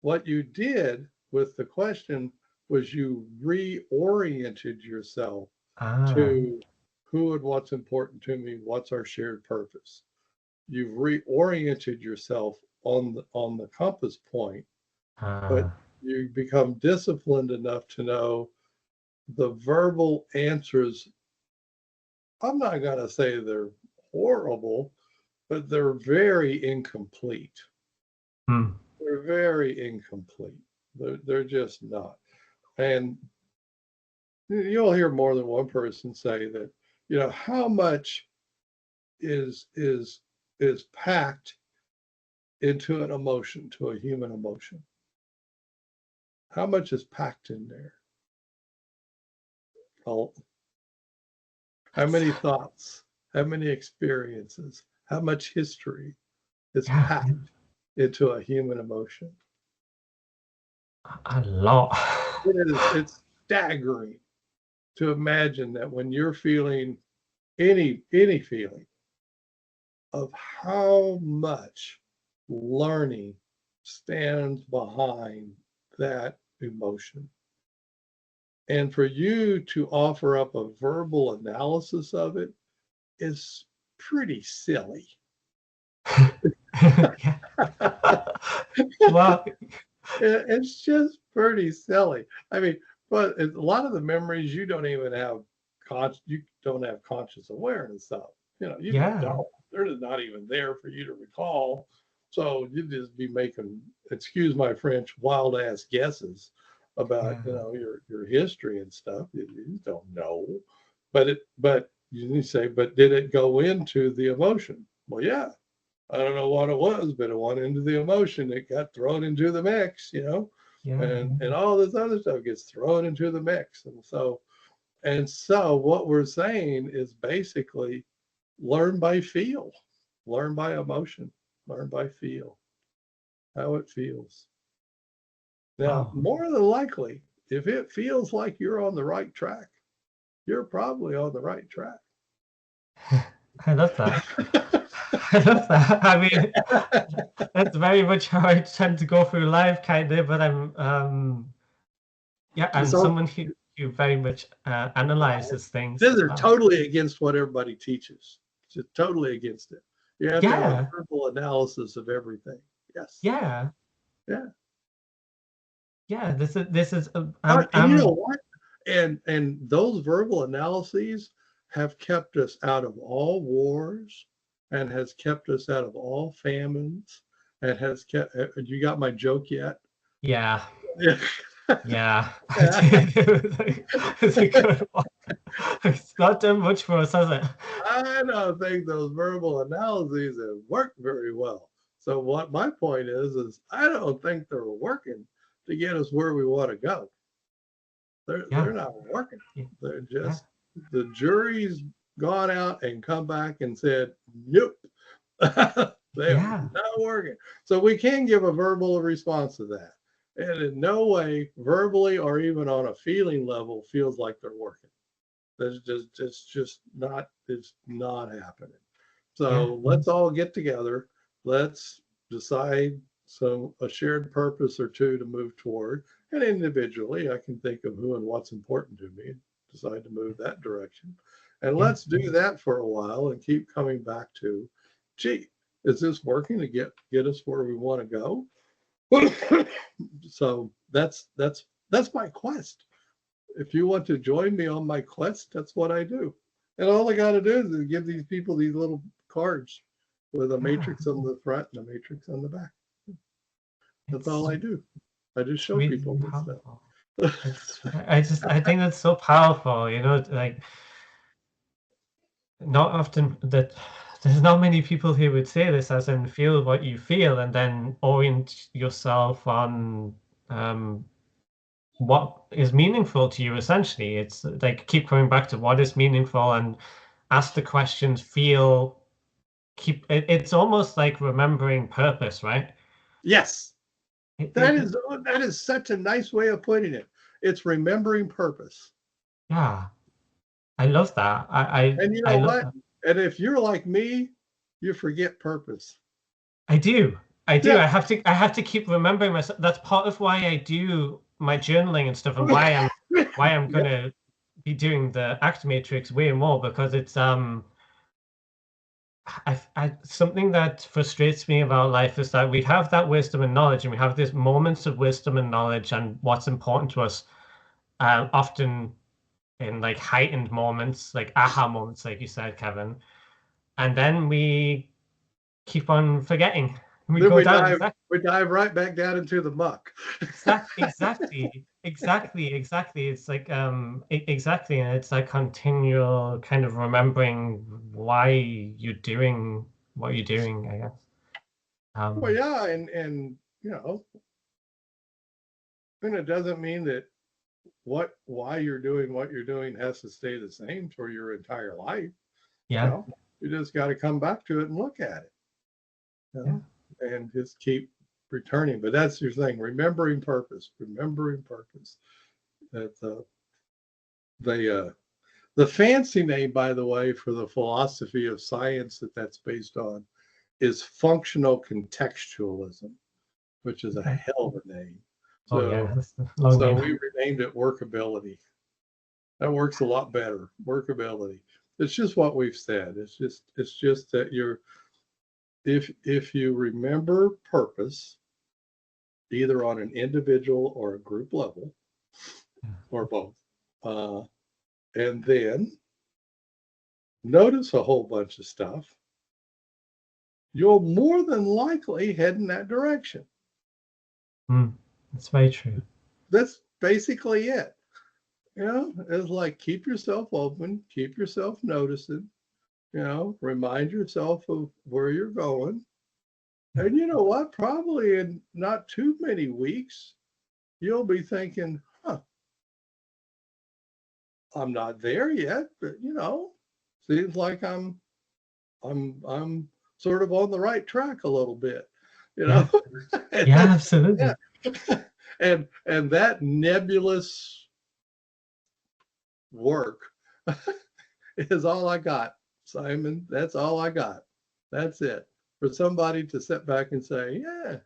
What you did with the question was you reoriented yourself to who and what's important to me, what's our shared purpose. You've reoriented yourself on the compass point, but you become disciplined enough to know the verbal answers. I'm not going to say they're horrible, but they're very incomplete. They're very incomplete. They're just not. And you'll hear more than one person say that, how much is packed into an emotion, to a human emotion? How much is packed in there? How many thoughts? How many experiences? How much history is packed into a human emotion? A lot. It's staggering to imagine that when you're feeling any feeling, of how much learning stands behind that emotion. And for you to offer up a verbal analysis of it is pretty silly. Well, it's just pretty silly. I mean, but a lot of the memories you don't even have conscious awareness of. You just don't. They're just not even there for you to recall. So you'd just be making, excuse my French, wild ass guesses about your history and stuff. You just don't know. But you say, but did it go into the emotion? Well, yeah. I don't know what it was, but it went into the emotion. It got thrown into the mix, and all this other stuff gets thrown into the mix. And so what we're saying is basically learn by feel, learn by emotion, learn by feel, how it feels. Now, more than likely, if it feels like you're on the right track, you're probably on the right track. I love that. I love that. I mean, that's very much how I tend to go through life, kind of. But I'm someone who very much analyzes things. These are totally against what everybody teaches. Just totally against it. You have to have a verbal analysis of everything. Yes. Yeah. Yeah. Yeah. This is. And you know what? And those verbal analyses have kept us out of all wars, and has kept us out of all famines, and has kept. You got my joke yet? Yeah. Yeah. It's a good one. It's not done much for us, has it? I don't think those verbal analyses have worked very well. So what my point is I don't think they're working to get us where we want to go. They're not working. They're just the jury's gone out and come back and said, nope. They are Yeah. not working. So we can give a verbal response to that. And in no way, verbally or even on a feeling level, feels like they're working. It's not happening. Yeah. So let's all get together. Let's decide a shared purpose or two to move toward. And individually, I can think of who and what's important to me and decide to move that direction. And Yeah. let's do that for a while and keep coming back to, gee, is this working to get us where we want to go? So that's my quest. If you want to join me on my quest, that's what I do. And all I got to do is give these people these little cards with a Yeah. matrix on the front and a matrix on the back. That's all It's I do. I just show really people this powerful. stuff. I think that's so powerful, you know, like not often that there's not many people who would say this, as in feel what you feel and then orient yourself on what is meaningful to you. Essentially, it's like keep coming back to what is meaningful and ask the questions, feel, it's almost like remembering purpose, right? Yes, It, that it, is that is such a nice way of putting it. It's remembering purpose. yeah, I love that. And you I know love what? that. And if you're like me, you forget purpose. I do. I do. Yeah. I have to keep remembering myself. That's part of why I do my journaling and stuff, and why I'm Yeah. gonna be doing the act matrix way more, because it's something that frustrates me about life is that we have that wisdom and knowledge, and we have these moments of wisdom and knowledge and what's important to us, often in like heightened moments, like aha moments, like you said, Kevin, and then we keep on forgetting. We Then go down exactly. we dive right back down into the muck. Exactly. It's like exactly, and it's like continual kind of remembering why you're doing what you're doing, I guess. Well, Um, yeah, and and it doesn't mean that why you're doing what you're doing has to stay the same for your entire life. You yeah, know, you just got to come back to it and look at it. You yeah, know, and just keep returning. But that's your thing, remembering purpose. Remembering purpose. That the fancy name, by the way, for the philosophy of science that's based on is functional contextualism, which is a okay. hell of a name. Oh yeah, So that's a long so name. we renamed it workability. That works a lot better. Workability. It's just what we've said. It's just that if you remember purpose, either on an individual or a group level, or both, uh, and then notice a whole bunch of stuff, you'll more than likely head in that direction. That's very true. That's basically it. It's like keep yourself open, keep yourself noticing, remind yourself of where you're going. And you know what? Probably in not too many weeks, you'll be thinking, huh, I'm not there yet, but seems like I'm sort of on the right track a little bit, you know. Yeah, yeah, absolutely. Yeah. And that nebulous work is all I got, Simon. That's all I got. That's it. For somebody to sit back and say, yeah,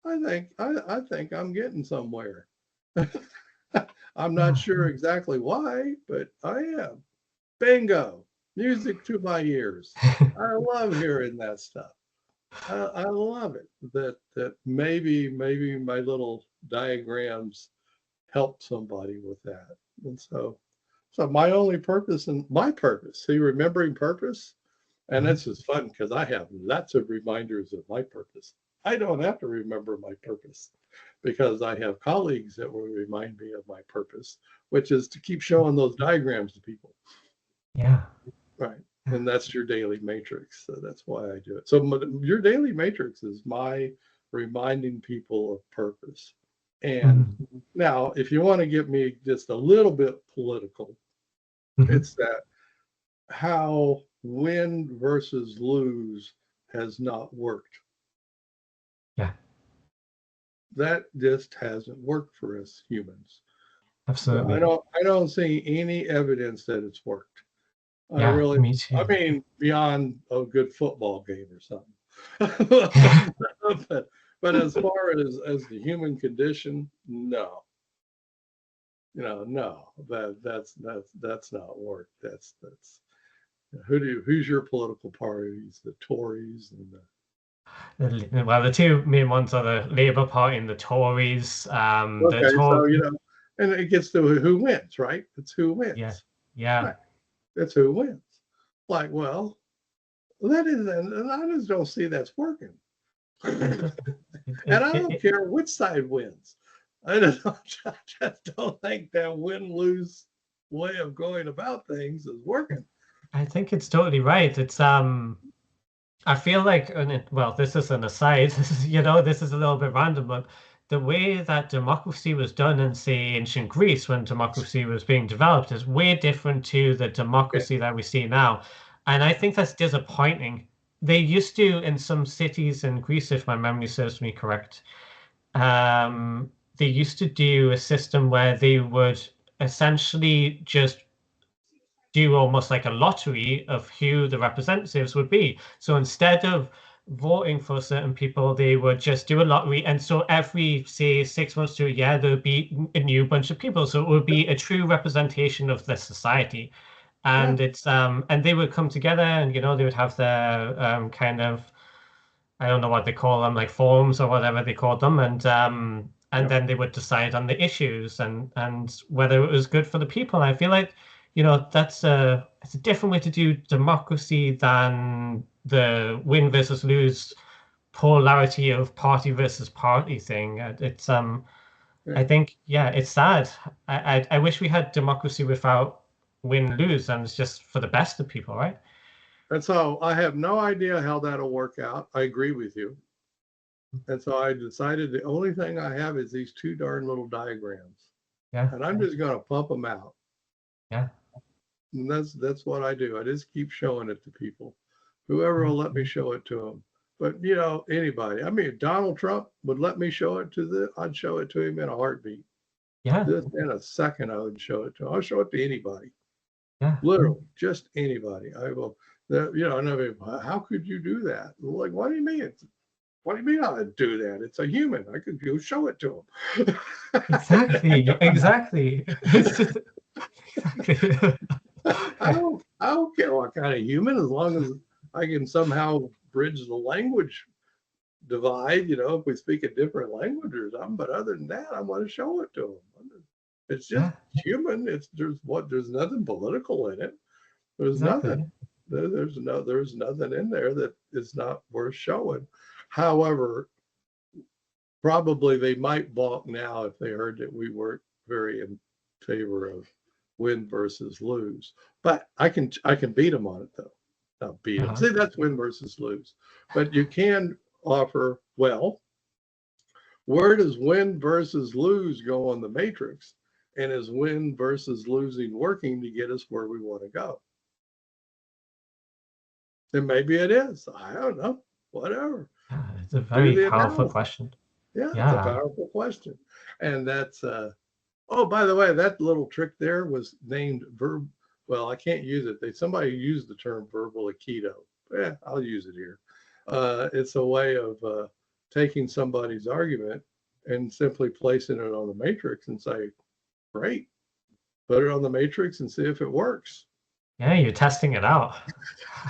I think I'm getting somewhere. I'm not Yeah, sure exactly why, but I am. Bingo. Music to my ears. I love hearing that stuff. I love it. That maybe my little diagrams help somebody with that. And so my only purpose and my purpose, see, remembering purpose, and mhm. this is fun because I have lots of reminders of my purpose. I don't have to remember my purpose because I have colleagues that will remind me of my purpose, which is to keep showing those diagrams to people. Yeah, Right. And that's your daily matrix. So that's why I do it. So your daily matrix is my reminding people of purpose. And mhm, now, if you want to get me just a little bit political, mhm. it's that how win versus lose has not worked. Yeah. That just hasn't worked for us humans. Absolutely. I don't see any evidence that it's worked. Me too. I mean, beyond a good football game or something. but as far as the human condition, no. No, that's not work. That's who's your political parties? The Tories and well, the two main ones are the Labour Party and the Tories. okay, so and it gets to who wins, right? It's who wins. Yeah. Right. It's who wins. Like, well, that isn't, and I just don't see that's working. And I don't care which side wins. I just don't think that win-lose way of going about things is working. I think it's totally right. It's I feel like, well, this is an aside. This is this is a little bit random, but the way that democracy was done in, say, ancient Greece when democracy was being developed is way different to the democracy that we see now. And I think that's disappointing. They used to, in some cities in Greece, if my memory serves me correct, they used to do a system where they would essentially just do almost like a lottery of who the representatives would be. So instead of voting for certain people, they would just do a lottery. And so every, say, 6 months to a year, there would be a new bunch of people. So it would be a true representation of the society. And and they would come together and, they would have their kind of, I don't know what they call them, like forums or whatever they called them. And then they would decide on the issues and whether it was good for the people. I feel like, it's a different way to do democracy than the win versus lose polarity of party versus party thing. It's I think, it's sad. I wish we had democracy without win lose, and it's just for the best of people, right? And so I have no idea how that'll work out. I agree with you. And so I decided the only thing I have is these two darn little diagrams. Yeah. And I'm just going to pump them out. Yeah. And that's what I do. I just keep showing it to people. Whoever will let me show it to them. But anybody. I mean, Donald Trump would let me show it to I'd show it to him in a heartbeat. Yeah. Just in a second, I would show it to him. I'll show it to anybody. Yeah. Literally, just anybody. I will. How could you do that? Like, what do you mean? What do you mean I'd do that? It's a human. I could go show it to him. Exactly. I don't care what kind of human, as long as I can somehow bridge the language divide, if we speak a different language or something. But other than that, I want to show it to them. It's just human. There's nothing political in it. There's nothing. There's nothing in there that is not worth showing. However, probably they might balk now if they heard that we weren't very in favor of win versus lose. But I can beat them on it though. Not beat them. See, that's win versus lose. But you can offer, well, where does win versus lose go on the matrix? And is win versus losing working to get us where we want to go? And maybe it is. I don't know. Whatever. It's a very powerful question. Yeah, it's a powerful question. And that's by the way, that little trick there was named verb. Well, I can't use it. Somebody used the term verbal aikido. Yeah, I'll use it here. It's a way of taking somebody's argument and simply placing it on the matrix and say, great, put it on the matrix and see if it works. Yeah, you're testing it out.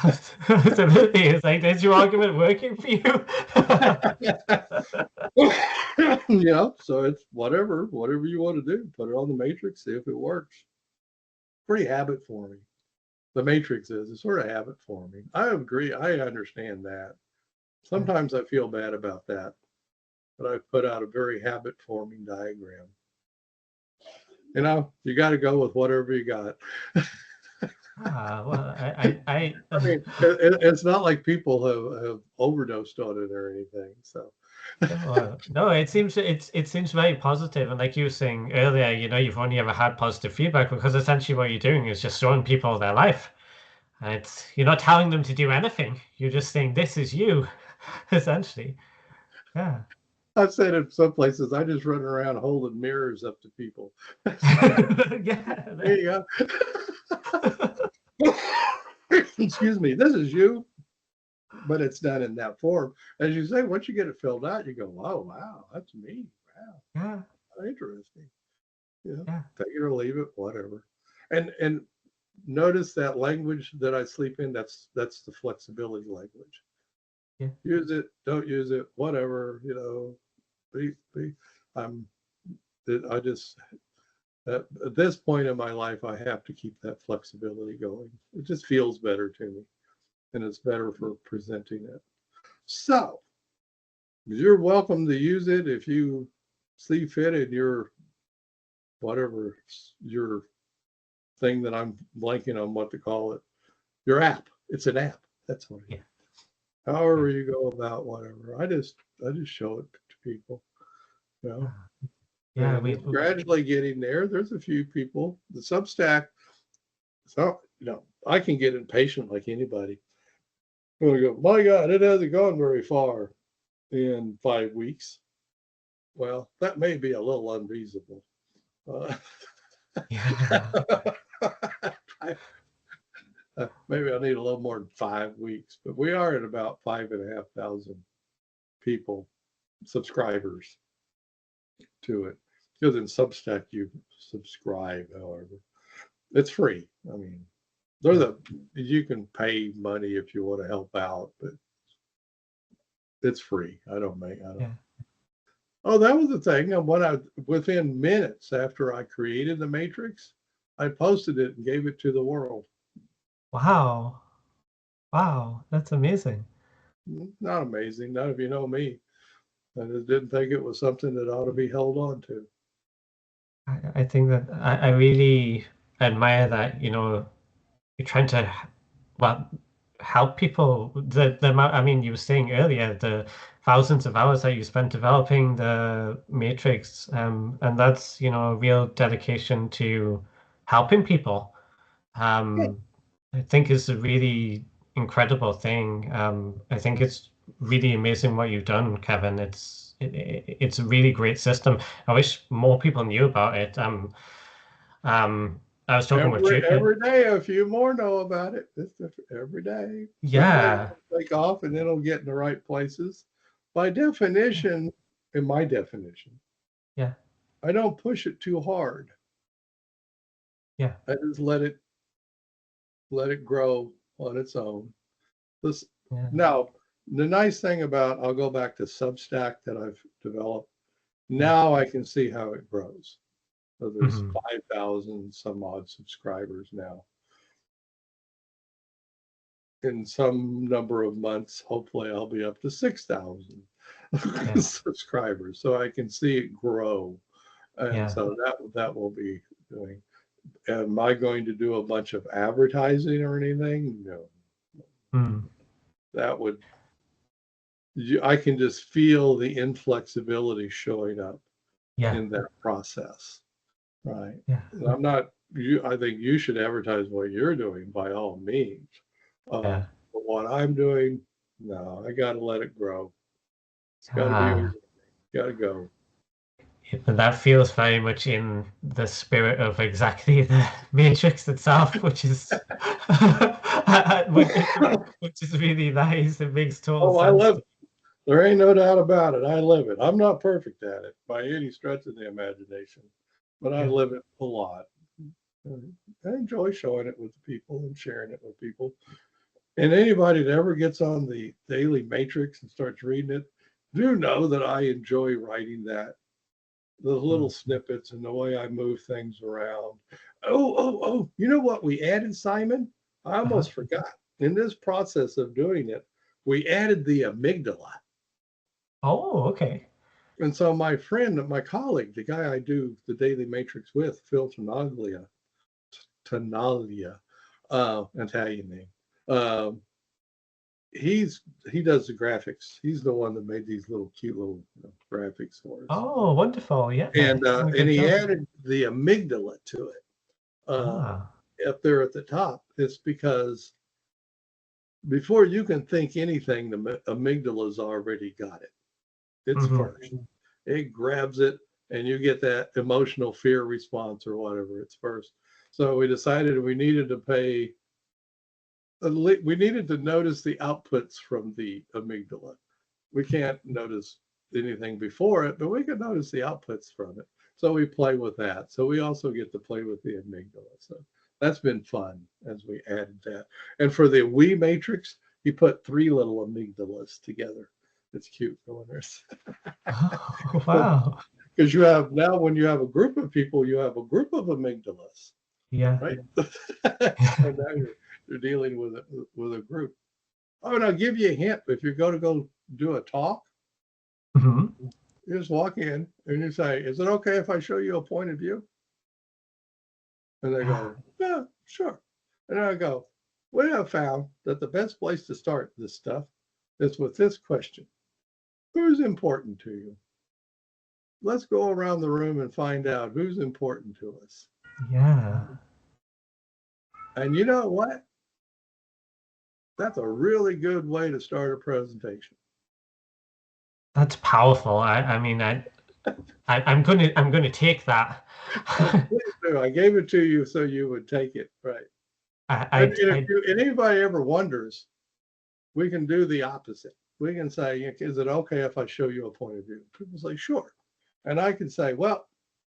It's like, is your argument working for you? So it's whatever you want to do, put it on the matrix, see if it works. Pretty habit forming. The matrix is. It's sort of habit forming. I agree. I understand that. Sometimes I feel bad about that, but I've put out a very habit forming diagram. You got to go with whatever you got. Well, I mean, it's not like people have overdosed on it or anything. So no, it seems very positive, and like you were saying earlier, you've only ever had positive feedback because essentially what you're doing is just showing people their life, And you're not telling them to do anything. You're just saying, this is you, essentially. Yeah. I've said in some places, I just run around holding mirrors up to people. Yeah. There you go. Excuse me, this is you, but it's done in that form. As you say, once you get it filled out, you go, oh, wow, that's me. Wow, Yeah. interesting. Yeah. Take it or leave it, whatever. And notice that language that I sleep in, that's the flexibility language. Yeah. Use it, don't use it, whatever, I just, at this point in my life, I have to keep that flexibility going. It just feels better to me, and it's better for presenting it. So you're welcome to use it if you see fit in your whatever your thing that I'm blanking on what to call it. Your app. It's an app. That's what it is. However you go about whatever. I just show it to people. Yeah, and it's gradually getting there. There's a few people. The Substack, so I can get impatient like anybody. I'm gonna go, my God, it hasn't gone very far in 5 weeks. Well, that may be a little unreasonable. yeah. Maybe I need a little more than 5 weeks, but we are at about 5,500 people, subscribers to it. Because in Substack you subscribe, however, it's free. I mean, you can pay money if you want to help out, but it's free. I don't. Yeah. Oh, that was the thing. And within minutes after I created the matrix, I posted it and gave it to the world. Wow. Wow, that's amazing. Not amazing. Not if you know me. I just didn't think it was something that ought to be held on to. I think that I really admire that, you're trying to, well, help people. The amount, I mean, you were saying earlier, the thousands of hours that you spent developing the matrix, and that's, a real dedication to helping people. I think it's a really incredible thing. I think it's really amazing what you've done, Kevin. It's a really great system. I wish more people knew about it. I was talking with every day, a few more know about it. Every day. Yeah. Take off and it'll get in the right places. By definition, in my definition, yeah, I don't push it too hard. Yeah. I just let it grow on its own. Now, the nice thing about, I'll go back to Substack that I've developed. Now I can see how it grows. So there's 5,000 some odd subscribers now. In some number of months, hopefully I'll be up to 6,000 subscribers. So I can see it grow. And so that will be doing. Am I going to do a bunch of advertising or anything? No. That would, I can just feel the inflexibility showing up in that process. Right. Yeah. I'm not, I think you should advertise what you're doing by all means. But what I'm doing, no, I got to let it grow. It's got to be, got to go. And that feels very much in the spirit of exactly the matrix itself, which is which is really nice. It makes total sense. I live it. There ain't no doubt about it. I live it. I'm not perfect at it by any stretch of the imagination, but I live it a lot. I enjoy showing it with people and sharing it with people. And anybody that ever gets on the daily matrix and starts reading it, do know that I enjoy writing that. Those little snippets and the way I move things around. Oh, you know what we added, Simon? I almost forgot. In this process of doing it, we added the amygdala. Oh, okay. And so my colleague, the guy I do the daily matrix with, Phil Tanaglia, Italian name. He does the graphics. He's the one that made these cute little graphics for us. Oh, wonderful! Yeah, and he added the amygdala to it up there at the top. It's because before you can think anything, the amygdala's already got it. It's first. It grabs it, and you get that emotional fear response or whatever. It's first. So we decided we needed to notice the outputs from the amygdala. We can't notice anything before it, but we can notice the outputs from it. So we play with that. So we also get to play with the amygdala. So that's been fun as we added that. And for the we matrix, you put 3 little amygdalas together. It's cute. No wonders. Oh, wow. Because you have now, when you have a group of people, you have a group of amygdalas. Yeah. Right. So now you're dealing with a group. Oh, and I'll give you a hint. If you're going to go do a talk, you just walk in and you say, "Is it okay if I show you a point of view?" And they go, "Yeah, sure." And I go, "We have found that the best place to start this stuff is with this question: who's important to you? Let's go around the room and find out who's important to us." Yeah. And you know what? That's a really good way to start a presentation. That's powerful. I'm gonna take that. I gave it to you so you would take it, right? And if anybody ever wonders, we can do the opposite. We can say, "Is it okay if I show you a point of view?" People say, "Sure." And I can say, "Well,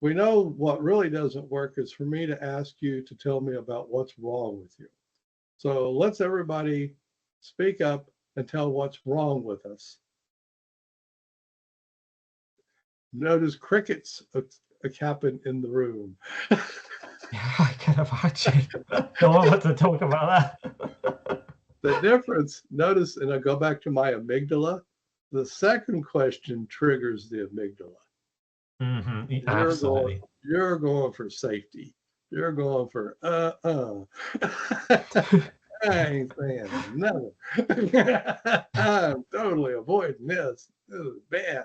we know what really doesn't work is for me to ask you to tell me about what's wrong with you. So let's everybody speak up and tell what's wrong with us." Notice crickets happen in the room. Yeah, I can imagine. No one wants to talk about that. The difference, notice, and I go back to my amygdala, the second question triggers the amygdala. Absolutely. You're going for safety. You're going for I ain't saying nothing. I'm totally avoiding this. This is bad.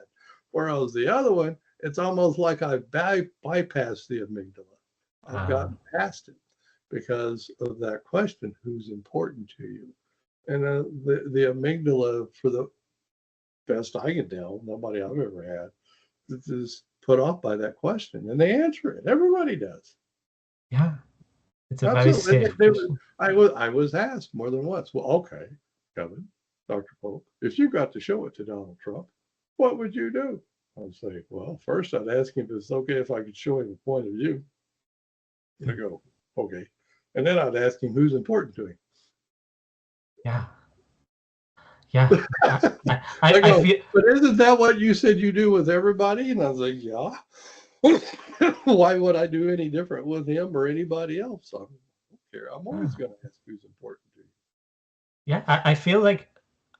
Whereas the other one, it's almost like I bypassed the amygdala. I've gotten past it because of that question: who's important to you? And the amygdala, for the best I can tell, nobody I've ever had, is put off by that question, and they answer it. Everybody does. Yeah, it's a very safe question. I was asked more than once. Well, okay, Kevin, Dr. Polk, if you got to show it to Donald Trump, what would you do? I'd say, well, first I'd ask him if it's okay if I could show him a point of view. And I go, okay. And then I'd ask him who's important to him. Yeah. Yeah. I go, but isn't that what you said you do with everybody? And I was like, yeah. Why would I do any different with him or anybody else? I don't care. I'm always going to ask who's important to you. Yeah, I feel like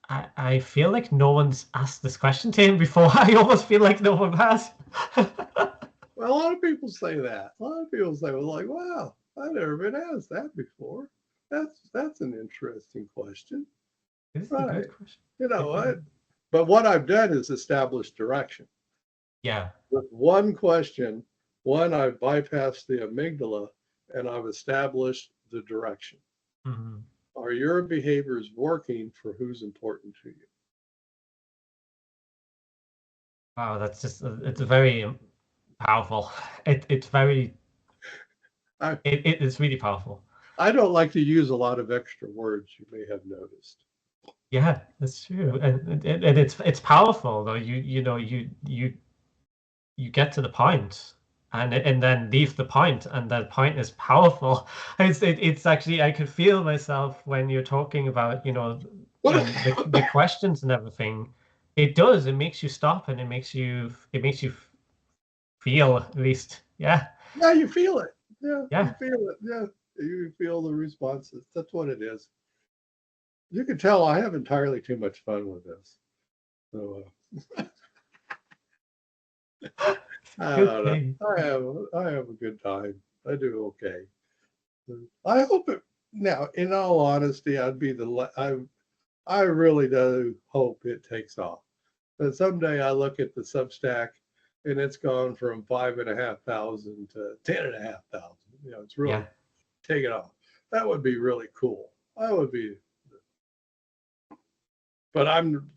I feel like no one's asked this question to him before. I almost feel like no one has. Well, a lot of people say that. A lot of people say, well, like, wow, I've never been asked that before. That's an interesting question. This is a good question. You know what? But what I've done is establish direction. Yeah. With one question, I've bypassed the amygdala and I've established the direction. Are your behaviors working for who's important to you? Wow, that's just it's very powerful. It's very it's really powerful. I don't like to use a lot of extra words, you may have noticed. Yeah, that's true, and it's powerful though. You get to the point, and then leave the point, and that point is powerful. It's actually, I could feel myself when you're talking about the questions and everything. It makes you stop, and it makes you feel, at least. Yeah, you feel it. Yeah, yeah, you feel it. Yeah, you feel the responses. That's what it is. You can tell I have entirely too much fun with this. So I don't know. I have a good time. I do okay. I hope it. Now, in all honesty, I really do hope it takes off. But someday I look at the Substack and it's gone from 5,500 to 10,500. It's really taken off. That would be really cool. That would be But I'm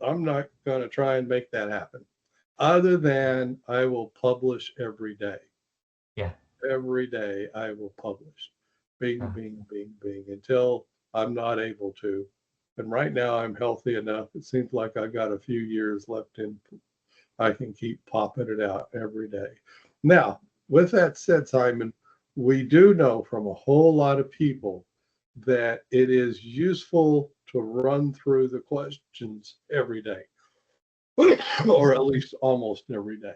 not going to try and make that happen. Other than I will publish every day. Yeah. Every day I will publish. Bing, Yeah. bing, bing, bing, until I'm not able to. And right now I'm healthy enough. It seems like I got a few years left in. I can keep popping it out every day. Now, with that said, Simon, we do know from a whole lot of people that it is useful to run through the questions every day, or at least almost every day.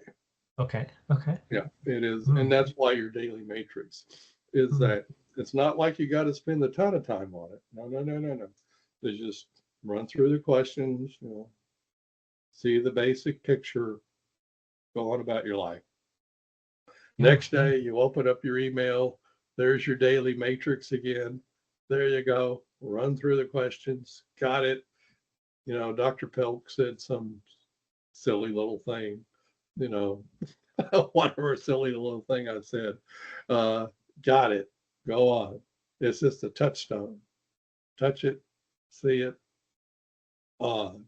Okay. Okay. Yeah, it is. And that's why your daily matrix is that it's not like you got to spend a ton of time on it. No, no, no, no, no. It's just run through the questions, see the basic picture, go on about your life. Next day, you open up your email. There's your daily matrix again. There you go. Run through the questions. Got it. Dr. Polk said some silly little thing, whatever silly little thing I said. Got it. Go on. It's just a touchstone. Touch it, see it, on.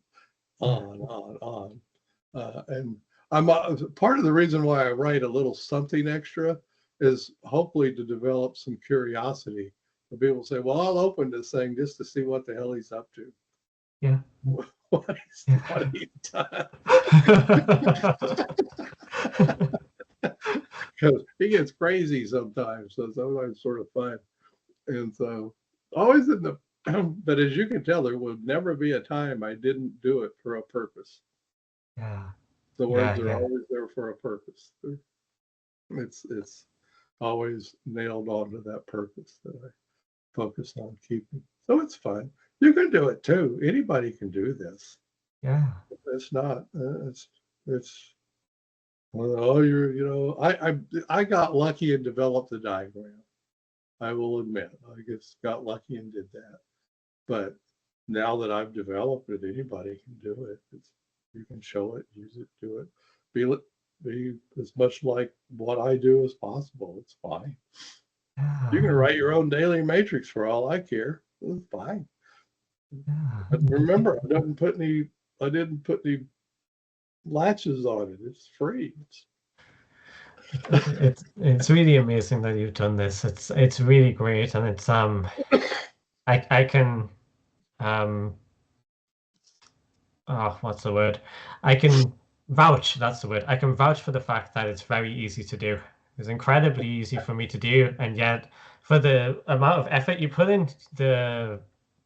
And I'm part of the reason why I write a little something extra is hopefully to develop some curiosity. For people say, well, I'll open this thing just to see what the hell he's up to. Yeah. What he's done. Because he gets crazy sometimes, so sometimes sort of fun. And so always but as you can tell, there would never be a time I didn't do it for a purpose. Yeah. The words are always there for a purpose. It's always nailed onto that purpose that I focus on keeping. So it's fun. You can do it too. Anybody can do this. Yeah. It's not. It's. Well, I got lucky and developed the diagram. I will admit, I just got lucky and did that. But now that I've developed it, anybody can do it. You can show it, use it, do it. Be as much like what I do as possible. It's fine. Yeah. You can write your own daily matrix for all I care. It's fine. Yeah. But remember, I didn't put any latches on it. It's free. It's really amazing that you've done this. It's really great, and it's I can what's the word? I can vouch, that's the word. I can vouch for the fact that it's very easy to do. It's incredibly easy for me to do, and yet for the amount of effort you put in, the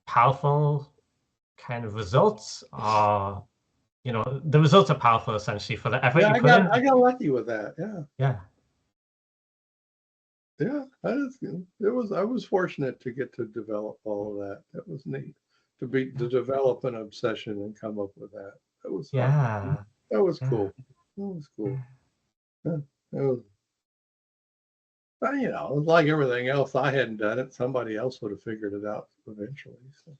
powerful kind of results are, the results are powerful essentially for the effort you put in. I got lucky with that. Yeah. Yeah, that is good. I was fortunate to get to develop all of that. That was neat to develop an obsession and come up with that. That was fun. Yeah. That was cool. That was cool. Yeah, it was. But, it was like everything else. I hadn't done it. Somebody else would have figured it out eventually. So.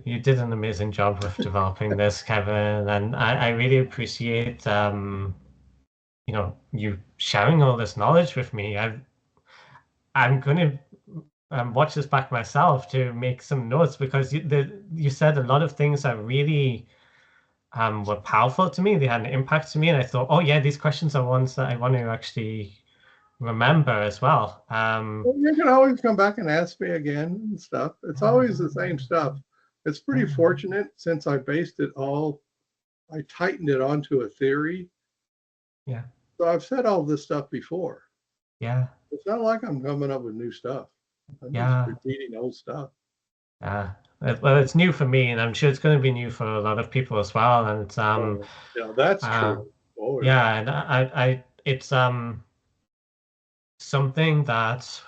You did an amazing job with developing this, Kevin, and I really appreciate you sharing all this knowledge with me. I'm going to watch this back myself to make some notes, because you said a lot of things that really were powerful to me. They had an impact to me, and I thought, oh yeah, these questions are ones that I want to actually remember as well. You can always come back and ask me again and stuff. It's always the same stuff. It's pretty fortunate since I tightened it onto a theory. Yeah. So I've said all this stuff before. Yeah. It's not like I'm coming up with new stuff. I'm just repeating old stuff. Yeah. Well, it's new for me, and I'm sure it's going to be new for a lot of people as well. And it's yeah, that's true. Yeah, and it's something that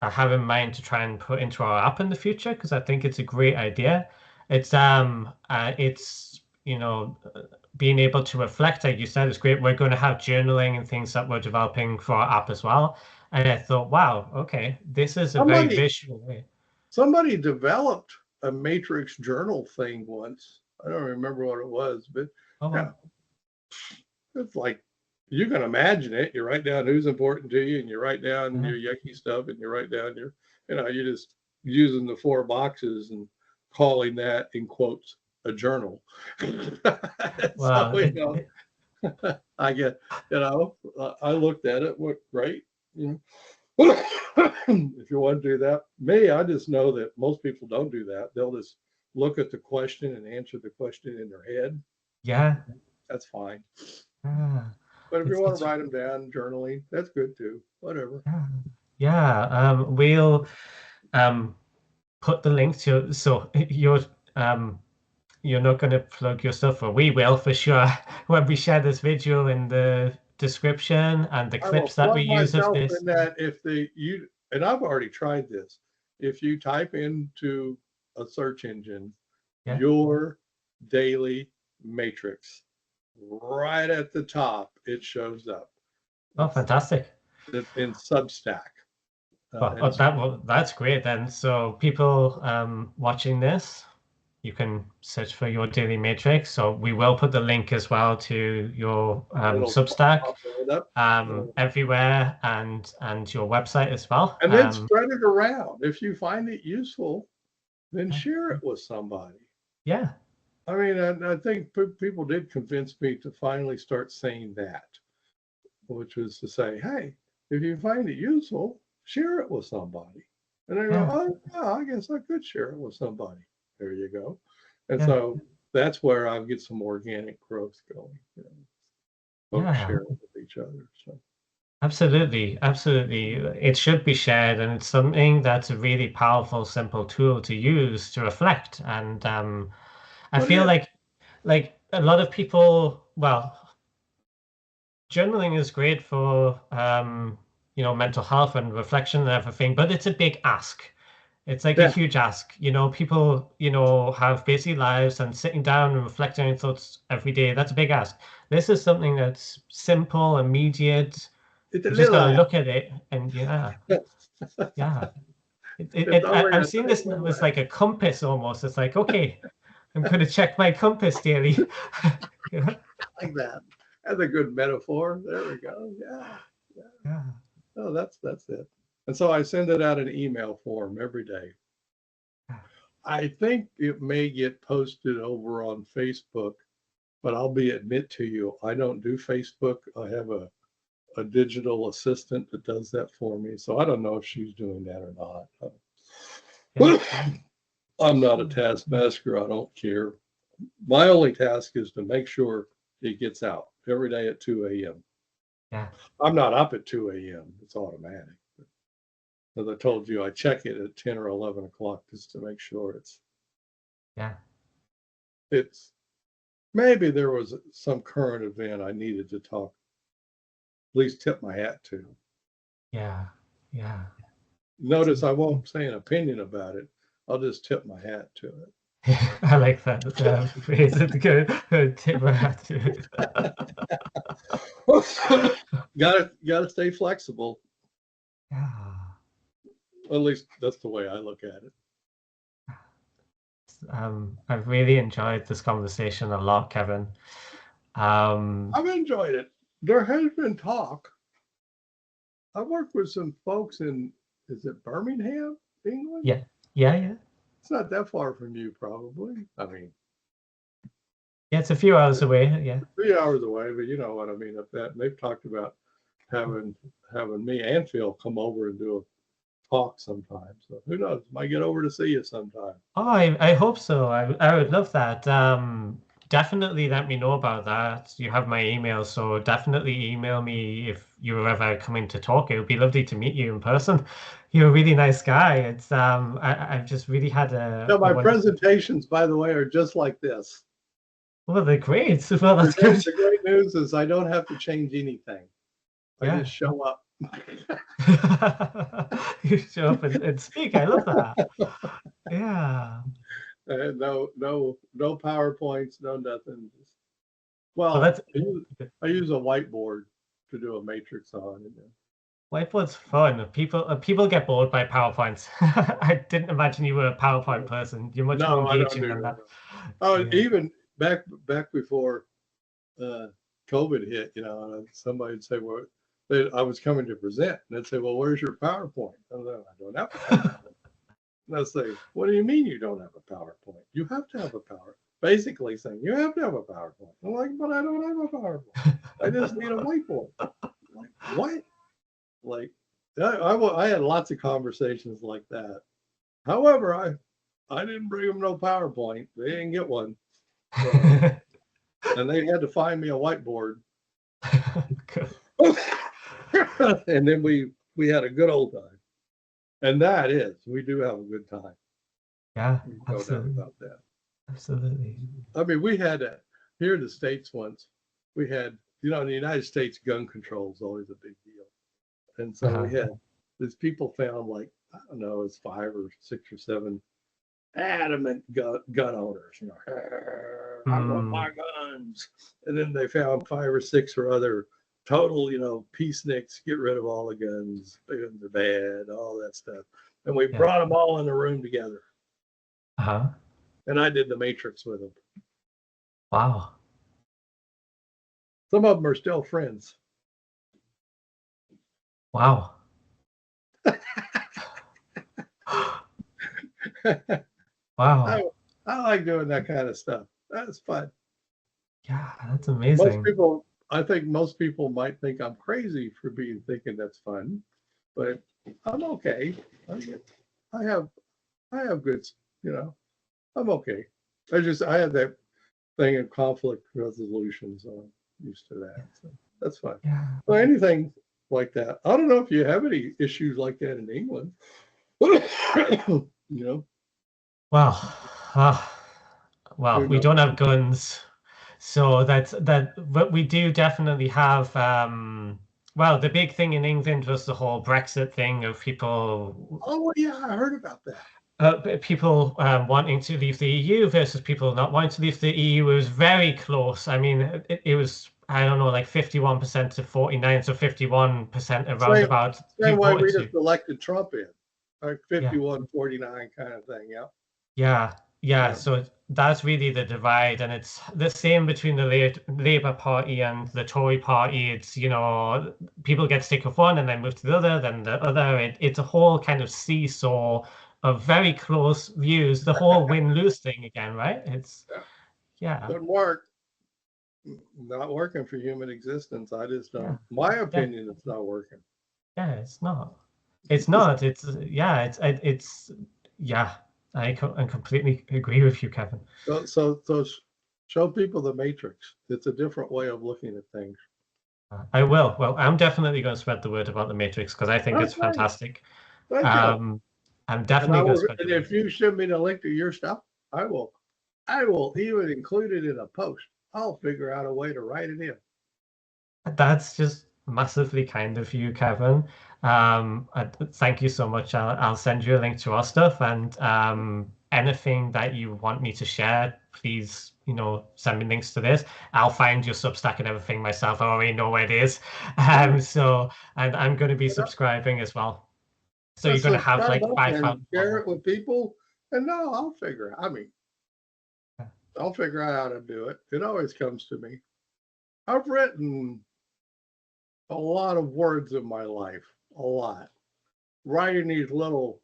I have in mind to try and put into our app in the future, because I think it's a great idea. It's being able to reflect, like you said, is great. We're going to have journaling and things that we're developing for our app as well. And I thought, wow, okay, this is a very visual way. Somebody developed a matrix journal thing once. I don't remember what it was, but it's like, you can imagine it. You write down who's important to you, and you write down your yucky stuff, and you write down you're just using the 4 boxes, and calling that, in quotes, a journal. Well, So, I get, I looked at it, what great. If you want to do that, I just know that most people don't do that. They'll just look at the question and answer the question in their head. yeah. That's fine. Ah, But if you it's want it's to write them down, journaling, that's good too. Whatever. we'll put the link to, so you're not going to plug your stuff, or we will for sure when we share this video in the description and the I will clips that we plug use of myself this. in that and I've already tried this. If you type into a search engine, Yeah. your daily matrix, right at the top, it shows up. Oh, fantastic. In Substack. That's great then. So people watching this, you can search for your daily matrix. So we will put the link as well to your Substack everywhere, and your website as well. And then spread it around. If you find it useful, then share it with somebody. Yeah. I mean, I think people did convince me to finally start saying that, which was to say, hey, if you find it useful, share it with somebody. And I go, oh, yeah, I guess I could share it with somebody. There you go. And so that's where I'll get some organic growth going. Folks share it with each other. So. Absolutely. It should be shared, and it's something that's a really powerful, simple tool to use to reflect. And I feel like a lot of people, journaling is great for mental health and reflection and everything, but it's a big ask. It's like a huge ask. People, have busy lives, and sitting down and reflecting on thoughts every day, that's a big ask. This is something that's simple, immediate. You just got to look at it, and I'm seeing this now as like a compass almost. It's like, okay, I'm going to check my compass daily. Like that. That's a good metaphor. There we go. Yeah. Oh, that's it. And so I send it out in email form every day. I think it may get posted over on Facebook, but I'll admit to you, I don't do Facebook. I have a digital assistant that does that for me. So I don't know if she's doing that or not. I'm not a taskmaster. I don't care. My only task is to make sure it gets out every day at 2 a.m. Yeah. I'm not up at 2 a.m. It's automatic. As I told you, I check it at 10 or 11 o'clock just to make sure it's maybe there was some current event I needed to talk, at least tip my hat to. Yeah. Notice I won't say an opinion about it. I'll just tip my hat to it. I like that phrase. Tip my hat to it. Gotta stay flexible. Yeah. At least that's the way I look at it. I've really enjoyed this conversation a lot, Kevin. I've enjoyed it. There has been talk. I worked with some folks is it Birmingham, England? Yeah. It's not that far from you, probably. I mean, it's a few hours away. Yeah, 3 hours away, but you know what I mean. They've talked about having me and Phil come over and do a talk sometime. So who knows? Might get over to see you sometime. Oh, I hope so. I would love that. Definitely let me know about that. You have my email, so definitely email me if you're ever coming to talk. It would be lovely to meet you in person. You're a really nice guy. It's I've just really had my presentations, by the way, are just like this. Well, they're great. Well, that's good. The great news is I don't have to change anything. I just show up. You show up and speak. I love that. Yeah. No PowerPoints, no nothing. I use a whiteboard to do a matrix on. Whiteboard's fun. People get bored by PowerPoints. I didn't imagine you were a PowerPoint person. You're much more engaging than that. Even back before COVID hit, somebody would say, well, I was coming to present, and they'd say, well, where's your PowerPoint? I don't have a PowerPoint. And I say, what do you mean you don't have a PowerPoint? You have to have a PowerPoint. Basically saying, you have to have a PowerPoint. I'm like, but I don't have a PowerPoint. I just need a whiteboard. I'm like, what? Like, I had lots of conversations like that. However, I didn't bring them no PowerPoint. They didn't get one. So, and they had to find me a whiteboard. And then we had a good old time. And that is, we do have a good time. Yeah, No absolutely. doubt about that. Absolutely. I mean, we had here in the States once, we had, in the United States, gun control is always a big deal. And so we had these people found, like, I don't know, it's 5 or 6 or 7 adamant gun owners, I want my guns. And then they found 5 or 6 or other total, peaceniks, get rid of all the guns, they're bad, all that stuff. And we brought them all in the room together. And I did the Matrix with them. Wow. Some of them are still friends. Wow. Wow. I like doing that kind of stuff. That's fun. Yeah, that's amazing. I think most people might think I'm crazy for thinking that's fun, but I'm okay. I have good, I'm okay. I have that thing in conflict resolution, so I'm used to that. So that's fine. Yeah. Well, anything like that. I don't know if you have any issues like that in England. Well, we don't have guns, so but we do definitely have. Well, the big thing in England was the whole Brexit thing of people. Oh yeah, I heard about that. People wanting to leave the EU versus people not wanting to leave the EU. It was very close. I mean, it was, I don't know, like 51% to 49, so 51% around about. Same way we just elected Trump in, like 51-49 kind of thing. Yeah. So that's really the divide, and it's the same between the Labour Party and the Tory Party. It's, people get sick of one and then move to the other, then the other. It's a whole kind of seesaw of very close views. The whole win-lose thing again, right? It's Doesn't work. Not working for human existence. I just don't. My opinion, it's not working. Yeah, it's not. It's not. I completely agree with you, Kevin. So show people the Matrix. It's a different way of looking at things. I will. Well, I'm definitely going to spread the word about the Matrix because I think it's fantastic. Thank you. I'm definitely going to spread the word. And if you send me the link to your stuff, I will even include it in a post. I'll figure out a way to write it in. That's just massively kind of you, Kevin. Thank you so much. I'll send you a link to our stuff, and anything that you want me to share, please, send me links to this. I'll find your Substack and everything myself. I already know where it is. So, and I'm going to be subscribing as well. So you're going to have like 5,000. Share it with people, and no, I'll figure it. I'll figure out how to do it. It always comes to me. I've written a lot of words in my life, a lot. Writing these little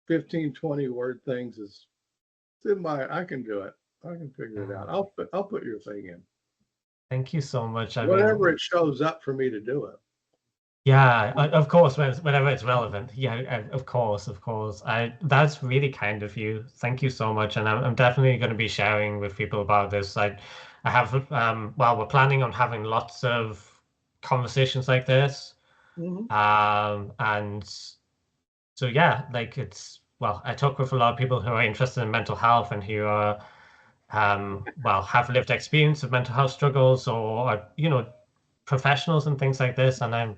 15, 20 word things is I can do it. I can figure it out. I'll put your thing in. Thank you so much. Whenever it shows up for me to do it. Yeah, of course, whenever it's relevant. Yeah, of course. That's really kind of you. Thank you so much. And I'm definitely going to be sharing with people about this. I have, we're planning on having lots of conversations like this. And so, I talk with a lot of people who are interested in mental health and who are, have lived experience of mental health struggles or, professionals and things like this. And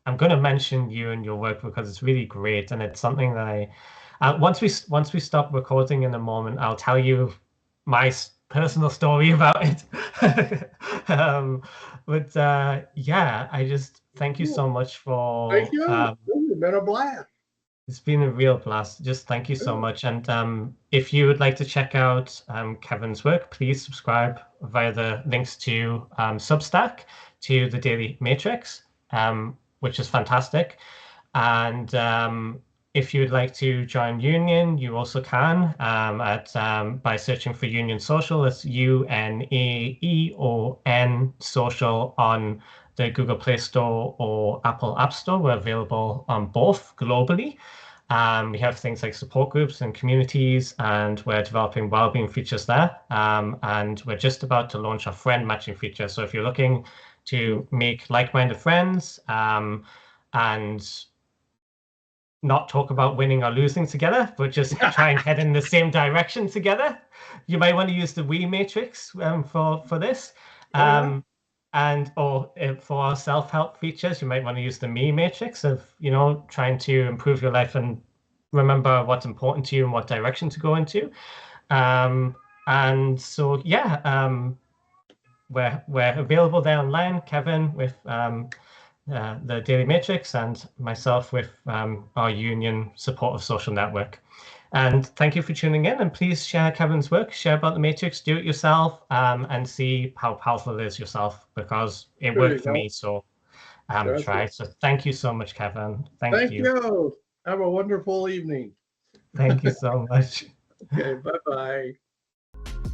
I'm going to mention you and your work because it's really great, and it's something that once we stop recording in a moment, I'll tell you my personal story about it. I just thank you so much for. Thank you. It's been a blast. It's been a real blast. Just thank you so much. And if you would like to check out Kevin's work, please subscribe via the links to Substack, to the Daily Matrix. Which is fantastic. And if you'd like to join Union, you also can by searching for Union Social. It's Unaeon Social on the Google Play Store or Apple App Store. We're available on both globally. We have things like support groups and communities, and we're developing wellbeing features there. And we're just about to launch our friend matching feature. So if you're looking to make like-minded friends and not talk about winning or losing together, but just try and head in the same direction together, you might want to use the VA Matrix for this. Or for our self-help features, you might want to use the Me Matrix of, trying to improve your life and remember what's important to you and what direction to go into. And so, we're available there online. Kevin with the Daily Matrix, and myself with our Union Supportive Social Network. And thank you for tuning in, and please share Kevin's work, share about the Matrix, do it yourself, and see how powerful it is yourself, because it worked for me, so try. So thank you so much, Kevin. Thank you. Have a wonderful evening. Thank you so much. Okay, bye-bye.